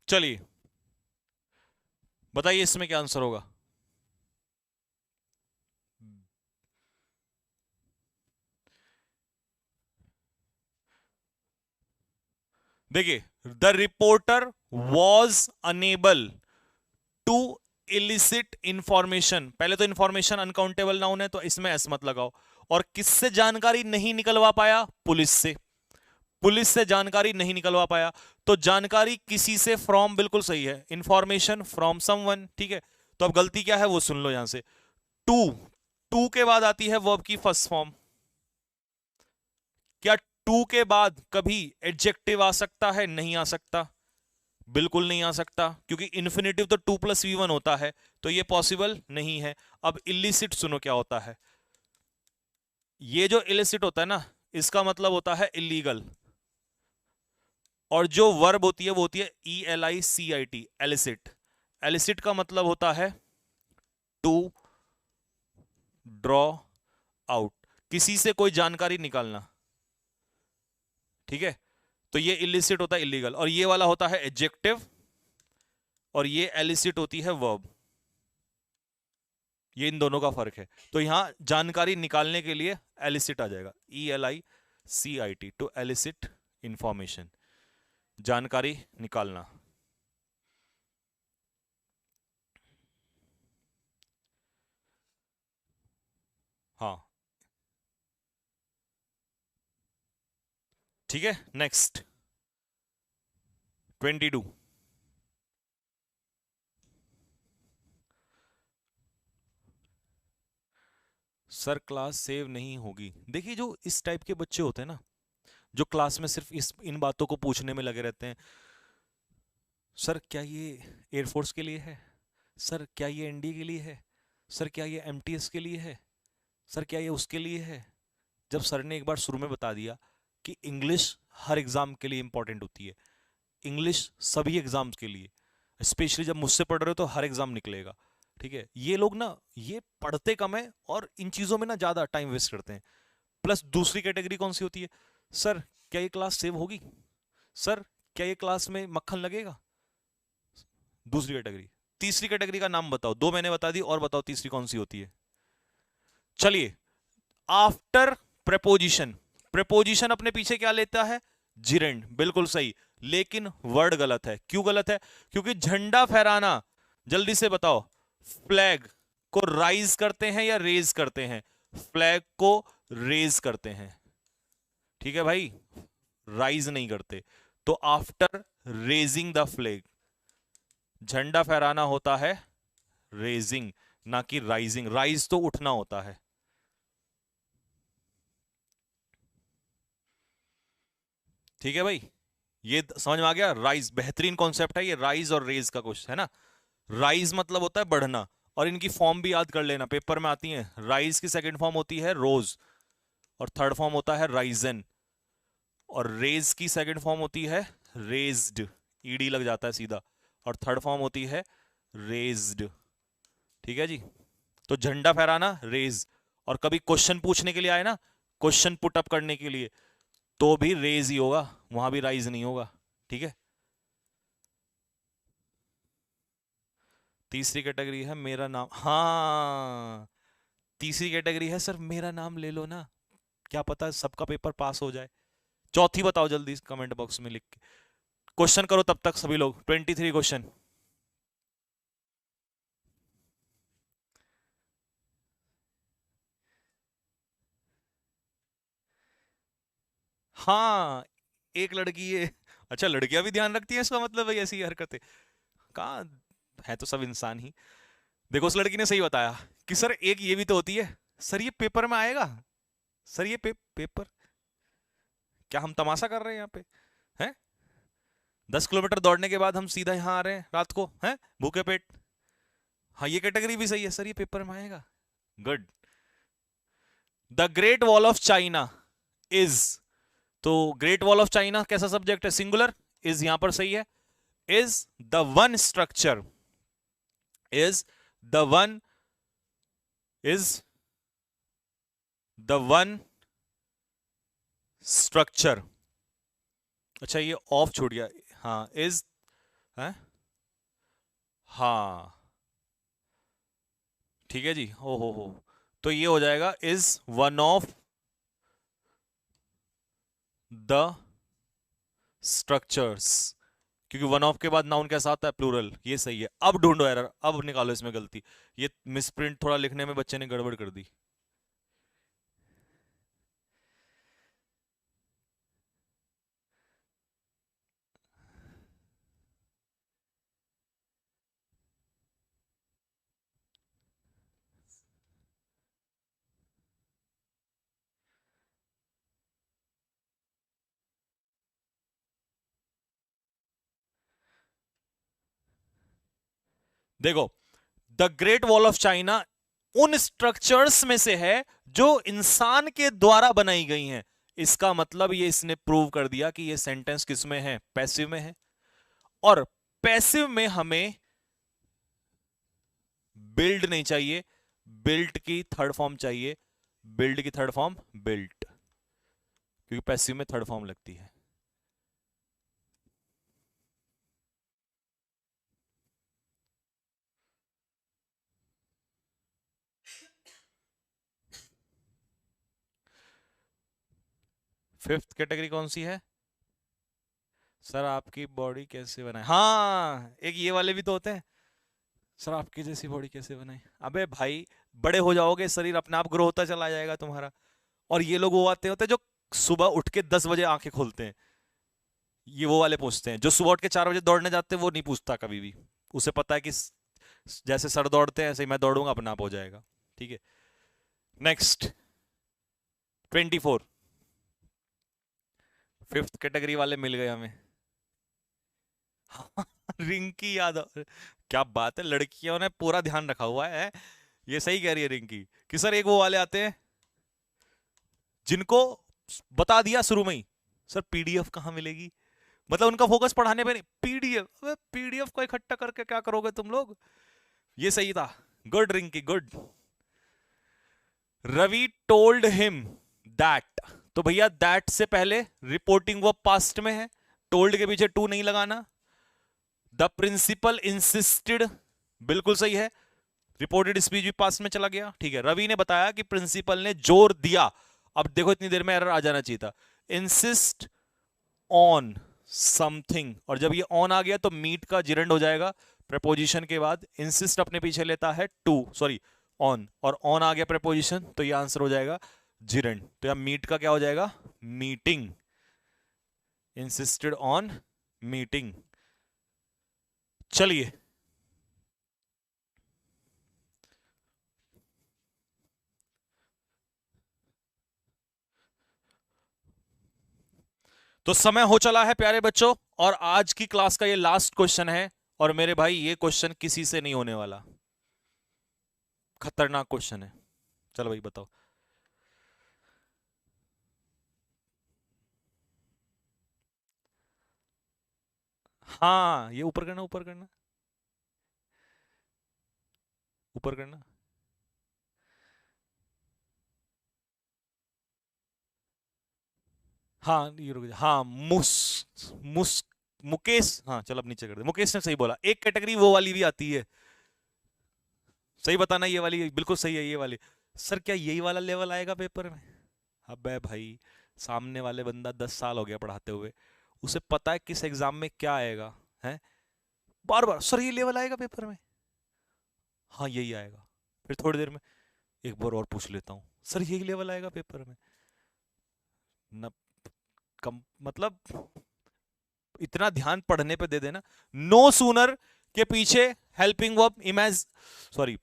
चलिए बताइए इसमें क्या आंसर होगा। देखिए, the reporter was unable to elicit information, पहले तो इंफॉर्मेशन अनकाउंटेबल नाउन है तो इसमें एस मत लगाओ। और किससे जानकारी नहीं निकलवा पाया? पुलिस से। पुलिस से जानकारी नहीं निकलवा पाया, तो जानकारी किसी से, फ्रॉम बिल्कुल सही है, इंफॉर्मेशन फ्रॉम समवन, ठीक है। तो अब गलती क्या है वो सुन लो यहां से। टू, टू के बाद आती है वर्ब की फर्स्ट फॉर्म। क्या टू के बाद कभी एडजेक्टिव आ सकता है? नहीं आ सकता, बिल्कुल नहीं आ सकता, क्योंकि इन्फिनेटिव तो 2+V1 होता है, तो ये पॉसिबल नहीं है। अब इलिसिट सुनो क्या होता है। ये जो इलिसिट होता है ना, इसका मतलब होता है इलीगल, और जो वर्ब होती है वो होती है ELICIT, एलिसिट। एलिसिट का मतलब होता है टू ड्रॉ आउट, किसी से कोई जानकारी निकालना, ठीक है। तो ये इलिसिट होता है इलीगल, और ये वाला होता है एडजेक्टिव, और ये एलिसिट होती है वर्ब। ये इन दोनों का फर्क है। तो यहां जानकारी निकालने के लिए एलिसिट आ जाएगा, ELICIT, टू एलिसिट इंफॉर्मेशन, जानकारी निकालना। हाँ, ठीक है। नेक्स्ट 22। सर क्लास सेव नहीं होगी। देखिए जो इस टाइप के बच्चे होते हैं ना, जो क्लास में सिर्फ इन बातों को पूछने में लगे रहते हैं, सर क्या ये एयरफोर्स के लिए है, सर क्या ये एनडीए के लिए है, सर क्या ये एमटीएस के लिए है, सर क्या ये उसके लिए है। जब सर ने एक बार शुरू में बता दिया कि इंग्लिश हर एग्जाम के लिए इंपॉर्टेंट होती है, इंग्लिश सभी एग्जाम्स के लिए, स्पेशली जब मुझसे पढ़ रहे हो तो हर एग्जाम निकलेगा, ठीक है। ये लोग ना ये पढ़ते कम है और इन चीजों में ना ज्यादा टाइम वेस्ट करते हैं। प्लस दूसरी कैटेगरी कौन सी होती है, सर क्या ये क्लास सेव होगी, सर क्या ये क्लास में मक्खन लगेगा, दूसरी कैटेगरी। तीसरी कैटेगरी का नाम बताओ, दो मैंने बता दी, और बताओ तीसरी कौन सी होती है। चलिए, आफ्टर प्रेपोजिशन, प्रेपोजिशन अपने पीछे क्या लेता है? जिरेंड, बिल्कुल सही, लेकिन वर्ड गलत है। क्यों गलत है? क्योंकि झंडा फहराना, जल्दी से बताओ, फ्लैग को राइज करते हैं या रेज करते हैं? फ्लैग को रेज करते हैं, ठीक है भाई, राइज नहीं करते। तो आफ्टर रेजिंग द फ्लैग, झंडा फहराना होता है रेजिंग, ना कि राइजिंग। राइज तो उठना होता है। ठीक है भाई, ये समझ में आ गया। राइज बेहतरीन कॉन्सेप्ट है ये, राइज और रेज का कुछ है ना। राइज मतलब होता है बढ़ना, और इनकी फॉर्म भी याद कर लेना, पेपर में आती है। राइज की सेकंड फॉर्म होती है रोज, और थर्ड फॉर्म होता है राइजन, और रेज की सेकंड फॉर्म होती है रेज्ड, ईडी लग जाता है सीधा, और थर्ड फॉर्म होती है रेज्ड, ठीक है जी। तो झंडा फहराना रेज, और कभी क्वेश्चन पूछने के लिए आए ना, क्वेश्चन पुट अप करने के लिए, तो भी रेज ही होगा, वहां भी राइज नहीं होगा, ठीक है। तीसरी कैटेगरी है मेरा नाम, हाँ, तीसरी कैटेगरी है सर मेरा नाम ले लो ना, क्या पता सबका पेपर पास हो जाए। चौथी बताओ जल्दी कमेंट बॉक्स में लिख के, क्वेश्चन करो तब तक सभी लोग। 23 क्वेश्चन। हाँ, एक लड़की है। अच्छा, लड़कियां भी ध्यान रखती हैं, इसका मतलब है ऐसी हरकतें कहाँ है, तो सब इंसान ही। देखो उस लड़की ने सही बताया कि सर एक ये भी तो होती है, सर ये पेपर में आएगा, सर ये पेपर, क्या हम तमाशा कर रहे हैं यहाँ पे, हैं? 10 किलोमीटर दौड़ने के बाद हम सीधा यहाँ आ रहे हैं रात को, हैं, भूखे पेट। हाँ, ये कैटेगरी भी सही है, सर ये पेपर में आएगा। Good. The great wall of China is, तो ग्रेट वॉल ऑफ चाइना कैसा सब्जेक्ट है? सिंगुलर, इज यहां पर सही है। Is the one structure, is the one, is the one structure. अच्छा ये ऑफ छूट गया, हाँ इज है, हाँ ठीक है जी। हो, तो ये हो जाएगा is one of the structures, क्योंकि वन ऑफ के बाद नाउन कैसा होता है, प्लूरल। ये सही है। अब ढूंढो एरर, अब निकालो इसमें गलती। ये मिसप्रिंट थोड़ा लिखने में बच्चे ने गड़बड़ कर दी। देखो, the great wall of China उन स्ट्रक्चर्स में से है जो इंसान के द्वारा बनाई गई हैं। इसका मतलब ये इसने प्रूव कर दिया कि ये सेंटेंस किस में है, पैसिव में है। और पैसिव में हमें बिल्ड नहीं चाहिए, बिल्ट की थर्ड फॉर्म चाहिए। बिल्ड की थर्ड फॉर्म बिल्ट, क्योंकि पैसिव में थर्ड फॉर्म लगती है। फिफ्थ कैटेगरी कौन सी है सर? आपकी बॉडी कैसे बनाए? हाँ, एक ये वाले भी तो होते हैं। सर आपकी जैसी बॉडी कैसे बनाई? अबे भाई, बड़े हो जाओगे, शरीर अपने आप ग्रो होता चला जाएगा तुम्हारा। और ये लोग वो आते होते हैं जो सुबह उठ के 10 बजे आंखें खोलते हैं। ये वो वाले पूछते हैं। जो सुबह उठ के 4 बजे दौड़ने जाते हैं वो नहीं पूछता कभी भी। उसे पता है कि जैसे सर दौड़ते हैं ऐसे ही मैं दौड़ूंगा, अपना आप हो जाएगा। ठीक है, नेक्स्ट 24। फिफ्थ कैटेगरी वाले मिल गए हमें। रिंकी यादव, क्या बात है, लड़कियों ने पूरा ध्यान रखा हुआ है। ये सही कह रही है रिंकी कि सर एक वो वाले आते हैं जिनको बता दिया शुरू में ही, सर पीडीएफ कहाँ मिलेगी। मतलब उनका फोकस पढ़ाने पे नहीं, पीडीएफ। अबे पीडीएफ को इकट्ठा करके क्या करोगे तुम लोग। ये सही था। Good Rinki, good. Ravi told him that, तो भैया दैट से पहले रिपोर्टिंग वो पास्ट में है, टोल्ड के पीछे टू नहीं लगाना। द प्रिंसिपल इंसिस्टेड, बिल्कुल सही है। रिपोर्टेड स्पीच भी पास्ट में चला गया। ठीक है, रवि ने बताया कि प्रिंसिपल ने जोर दिया। अब देखो इतनी देर में एरर आ जाना चाहिए था। इंसिस्ट ऑन समथिंग, और जब ये ऑन आ गया तो मीट का जिरंड हो जाएगा प्रपोजिशन के बाद। इंसिस्ट अपने पीछे लेता है टू, सॉरी ऑन, और ऑन आ गया प्रपोजिशन, तो ये आंसर हो जाएगा जिरंड। तो यहां मीट का क्या हो जाएगा, मीटिंग। Insisted on meeting. चलिए, तो समय हो चला है प्यारे बच्चों, और आज की क्लास का ये लास्ट क्वेश्चन है। और मेरे भाई ये क्वेश्चन किसी से नहीं होने वाला, खतरनाक क्वेश्चन है। चलो भाई बताओ। हाँ, ये ऊपर करना, ऊपर करना, ऊपर करना। हाँ ये रुक जा, हाँ मुस मुकेश, हाँ चल अब नीचे कर दे। मुकेश ने सही बोला, एक कैटेगरी वो वाली भी आती है। सही बताना, ये वाली बिल्कुल सही है, ये वाली। सर क्या यही वाला लेवल आएगा पेपर में? अबे भाई, सामने वाले बंदा 10 साल हो गया पढ़ाते हुए, उसे पता है किस एग्जाम में क्या आएगा है। बार बार सर ये लेवल आएगा पेपर में, हाँ यही आएगा। फिर थोड़ी देर में एक बार और पूछ लेता हूँ, सर यही लेवल आएगा पेपर में न। कम मतलब इतना ध्यान पढ़ने पे दे देना। नो सूनर के पीछे हेल्पिंग वर्ब इमेज, सॉरी,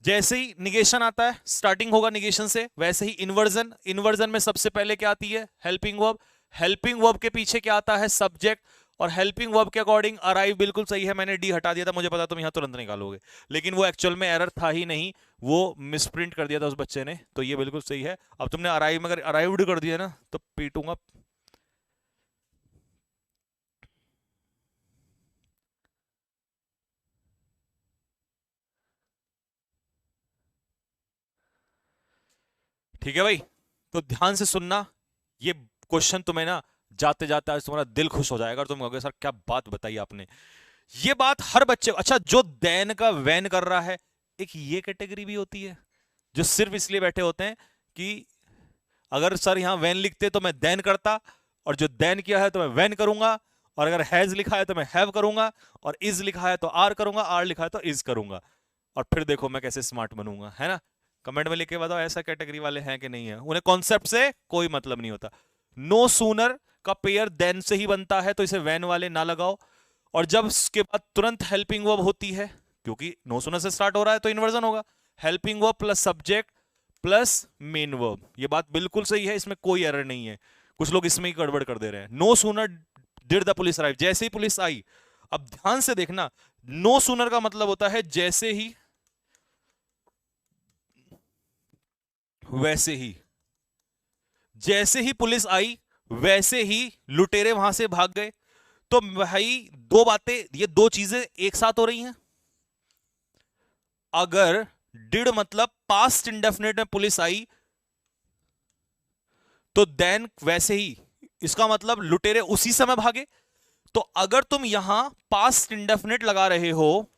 जैसे ही निगेशन आता है, स्टार्टिंग होगा निगेशन से, वैसे ही इन्वर्जन। इन्वर्जन में सबसे पहले क्या आती है, हेल्पिंग वर्ब। हेल्पिंग वर्ब के पीछे क्या आता है, सब्जेक्ट। और हेल्पिंग वर्ब के अकॉर्डिंग अराइव बिल्कुल सही है। मैंने डी हटा दिया था, मुझे पता तुम यहां तुरंत निकालोगे, लेकिन वो एक्चुअल में एरर था ही नहीं, वो मिसप्रिंट कर दिया था उस बच्चे ने, तो ये बिल्कुल सही है। अब तुमने अराइव में अगर अराइव्ड कर दिया ना तो पीटूंगा। ठीक है भाई, तो ध्यान से सुनना। ये क्वेश्चन तुम्हें ना जाते जाते आज तुम्हारा दिल खुश हो जाएगा, और तुम कहोगे सर क्या बात बताई आपने। ये बात हर बच्चे, अच्छा जो दैन का वैन कर रहा है, एक ये कैटेगरी भी होती है जो सिर्फ इसलिए बैठे होते हैं कि अगर सर यहां वैन लिखते तो मैं दैन करता, और जो दैन किया है तो मैं वैन करूंगा, और अगर हैज लिखा है तो मैं हैव करूंगा, और इज लिखा है तो आर करूंगा, आर लिखा है तो इज करूंगा। और फिर देखो मैं कैसे स्मार्ट बनूंगा, है ना। कमेंट में लिख के बताओ ऐसा कैटेगरी वाले हैं कि नहीं है, उन्हें कॉन्सेप्ट से कोई मतलब नहीं होता। नो सूनर का पेयर देन से ही बनता है, तो इसे वैन वाले ना लगाओ। और जब इसके बाद तुरंत हेल्पिंग वर्ब होती है, क्योंकि नो सूनर से स्टार्ट हो रहा है तो इन्वर्जन होगा, helping verb plus subject plus main verb. ये बात बिल्कुल सही है, इसमें कोई एरर नहीं है। कुछ लोग इसमें ही गड़बड़ कर दे रहे हैं। No sooner did the police arrive, जैसे ही पुलिस आई। अब ध्यान से देखना, नो सूनर का मतलब होता है जैसे ही, वैसे ही। जैसे ही पुलिस आई वैसे ही लुटेरे वहां से भाग गए। तो भाई दो बातें, ये दो चीजें एक साथ हो रही हैं। अगर डिड मतलब पास्ट इंडेफिनिट में पुलिस आई, तो देन वैसे ही, इसका मतलब लुटेरे उसी समय भागे। तो अगर तुम यहां पास्ट इंडेफिनिट लगा रहे हो,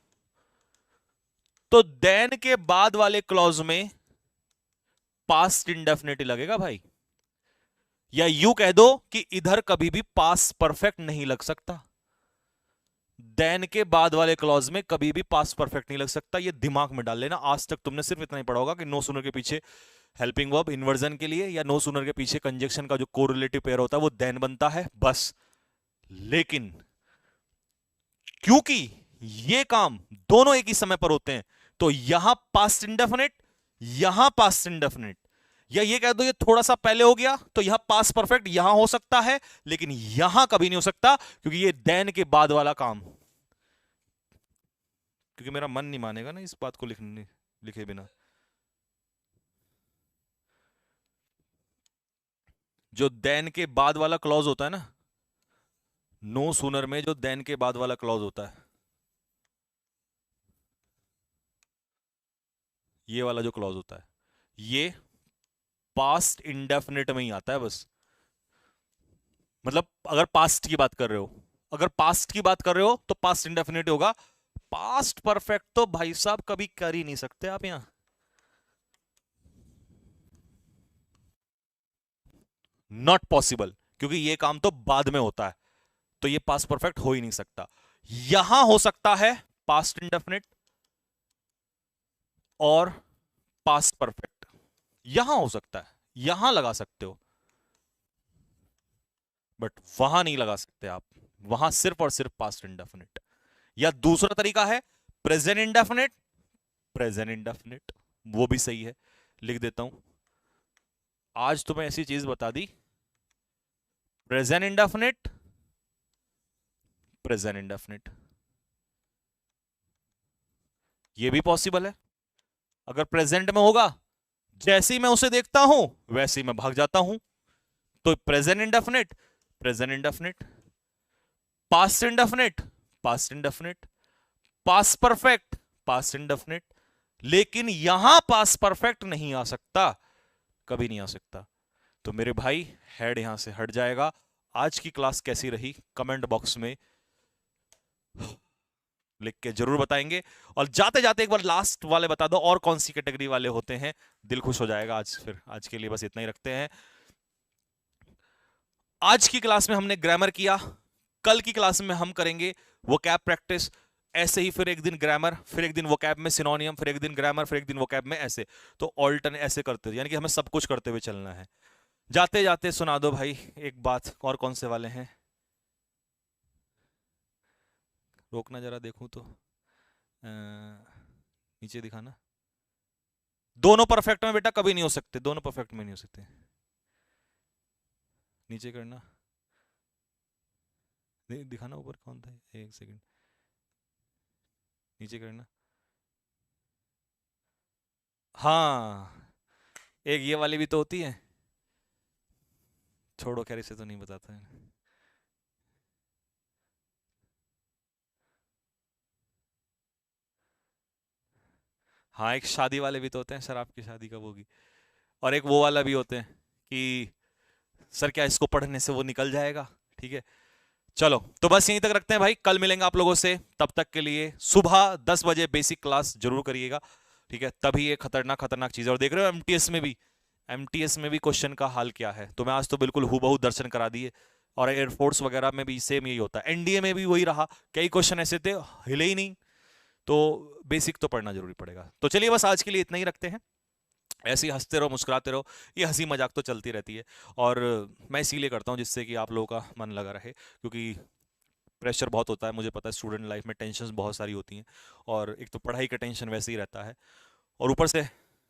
तो देन के बाद वाले क्लॉज में पास्ट इंडेफिनिट लगेगा भाई। या यू कह दो कि इधर कभी भी पास्ट परफेक्ट नहीं लग सकता, देन के बाद वाले क्लॉज में कभी भी पास्ट परफेक्ट नहीं लग सकता। ये दिमाग में डाल लेना। आज तक तुमने सिर्फ इतना ही पढ़ा होगा कि नो सूनर के पीछे हेल्पिंग वर्ब इन्वर्जन के लिए, या नो सूनर के पीछे कंजक्शन का जो कोरिलेटिव पेयर होता है वो देन बनता है, बस। लेकिन क्योंकि ये काम दोनों एक ही समय पर होते हैं, तो यहां पास्ट इंडेफिनिट, यहां पास्ट इंडेफिनिट, या ये कह दो ये थोड़ा सा पहले हो गया तो यहां पास्ट परफेक्ट यहां हो सकता है, लेकिन यहां कभी नहीं हो सकता, क्योंकि ये देन के बाद वाला काम। क्योंकि मेरा मन नहीं मानेगा ना इस बात को लिखे बिना। जो देन के बाद वाला क्लॉज होता है ना, नो सूनर में जो देन के बाद वाला क्लॉज होता है, ये वाला जो क्लॉज होता है, ये पास्ट इंडेफिनिट में ही आता है बस। मतलब अगर पास्ट की बात कर रहे हो, अगर पास्ट की बात कर रहे हो तो पास्ट इंडेफिनिट होगा। पास्ट परफेक्ट तो भाई साहब कभी कर ही नहीं सकते आप यहां, नॉट पॉसिबल, क्योंकि ये काम तो बाद में होता है, तो ये पास्ट परफेक्ट हो ही नहीं सकता। यहां हो सकता है पास्ट इंडेफिनिट और पास्ट परफेक्ट, यहां हो सकता है, यहां लगा सकते हो, बट वहां नहीं लगा सकते आप। वहां सिर्फ और सिर्फ पास्ट इंडेफिनिट। या दूसरा तरीका है प्रेजेंट इंडेफिनिट, प्रेजेंट इंडेफिनिट, वो भी सही है। लिख देता हूं, आज तुम्हें ऐसी चीज बता दी, प्रेजेंट इंडेफिनिट, प्रेजेंट इंडेफिनिट, ये भी पॉसिबल है। अगर प्रेजेंट में होगा, जैसे ही मैं उसे देखता हूं वैसे ही मैं भाग जाता हूं, तो present indefinite, present indefinite, past indefinite, past indefinite, past perfect, past indefinite. लेकिन यहां पास्ट परफेक्ट नहीं आ सकता, कभी नहीं आ सकता। तो मेरे भाई हेड यहां से हट जाएगा। आज की क्लास कैसी रही कमेंट बॉक्स में लिख के जरूर बताएंगे। और जाते जाते एक बार लास्ट वाले बता दो और कौन सी कैटेगरी वाले होते हैं, दिल खुश हो जाएगा आज। फिर आज के लिए बस इतना ही रखते हैं। आज की क्लास में हमने ग्रामर किया, कल की क्लास में हम करेंगे वोकैब प्रैक्टिस। ऐसे ही फिर एक दिन ग्रामर, फिर एक दिन वोकैब में सिनोनियम, फिर एक दिन ग्रामर, फिर एक दिन वोकैब में, ऐसे। तो ऑल्टर्नेट ऐसे करते हुए, यानी कि हमें सब कुछ करते हुए चलना है। जाते जाते सुना दो भाई एक बात, और कौन से वाले हैं, रोकना जरा देखूं तो, नीचे दिखाना। दोनों परफेक्ट में बेटा कभी नहीं हो सकते, दोनों परफेक्ट में नहीं हो सकते। नीचे करना, दिखाना ऊपर कौन था, एक सेकंड, नीचे करना। हाँ, एक ये वाली भी तो होती है, छोड़ो खैर इसे तो नहीं बताता है। हाँ, एक शादी वाले भी तो होते हैं, सर आपकी शादी कब होगी। और एक वो वाला भी होते हैं कि सर क्या इसको पढ़ने से वो निकल जाएगा। ठीक है, चलो तो बस यहीं तक रखते हैं भाई, कल मिलेंगे आप लोगों से। तब तक के लिए सुबह 10 बजे बेसिक क्लास जरूर करिएगा, ठीक है। तभी ये खतरनाक खतरनाक चीज, और देख रहे हो एमटीएस में भी, एमटीएस में भी क्वेश्चन का हाल क्या है। तो मैं आज तो बिल्कुल हूबहू दर्शन करा दिए, और एयरफोर्स वगैरह में भी सेम यही होता है, एनडीए में भी वही रहा, कई क्वेश्चन ऐसे थे हिले ही नहीं। तो बेसिक तो पढ़ना जरूरी पड़ेगा। तो चलिए बस आज के लिए इतना ही रखते हैं, ऐसे ही हंसते रहो मुस्कुराते रहो, ये हंसी मजाक तो चलती रहती है। और मैं इसीलिए करता हूँ जिससे कि आप लोगों का मन लगा रहे, क्योंकि प्रेशर बहुत होता है, मुझे पता है स्टूडेंट लाइफ में टेंशन बहुत सारी होती हैं, और एक तो पढ़ाई का टेंशन वैसे ही रहता है, और ऊपर से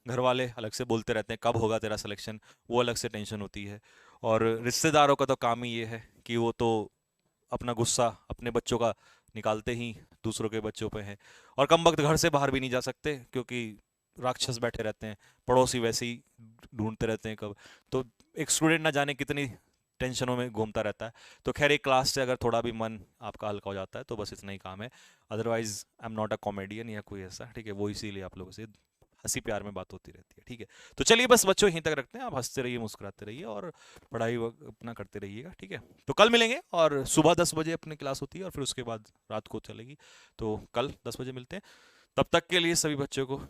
घर वाले अलग से बोलते रहते हैं कब होगा तेरा सिलेक्शन, वो अलग से टेंशन होती है। और रिश्तेदारों का तो काम ही ये है कि वो तो अपना गुस्सा अपने बच्चों का निकालते ही दूसरों के बच्चों पे है, और कम वक्त घर से बाहर भी नहीं जा सकते क्योंकि राक्षस बैठे रहते हैं, पड़ोसी वैसे ही ढूंढते रहते हैं कब। तो एक स्टूडेंट ना जाने कितनी टेंशनों में घूमता रहता है। तो खैर एक क्लास से अगर थोड़ा भी मन आपका हल्का हो जाता है तो बस इतना ही काम है। Otherwise I am not a comedian या कोई ऐसा, ठीक है, वो इसीलिए आप लोगों से हंसी प्यार में बात होती रहती है, ठीक है। तो चलिए बस बच्चों यहीं तक रखते हैं, आप हंसते रहिए मुस्कुराते रहिए और पढ़ाई अपना करते रहिएगा, ठीक है। तो कल मिलेंगे, और सुबह 10 बजे अपनी क्लास होती है और फिर उसके बाद रात को चलेगी, तो कल 10 बजे मिलते हैं। तब तक के लिए सभी बच्चों को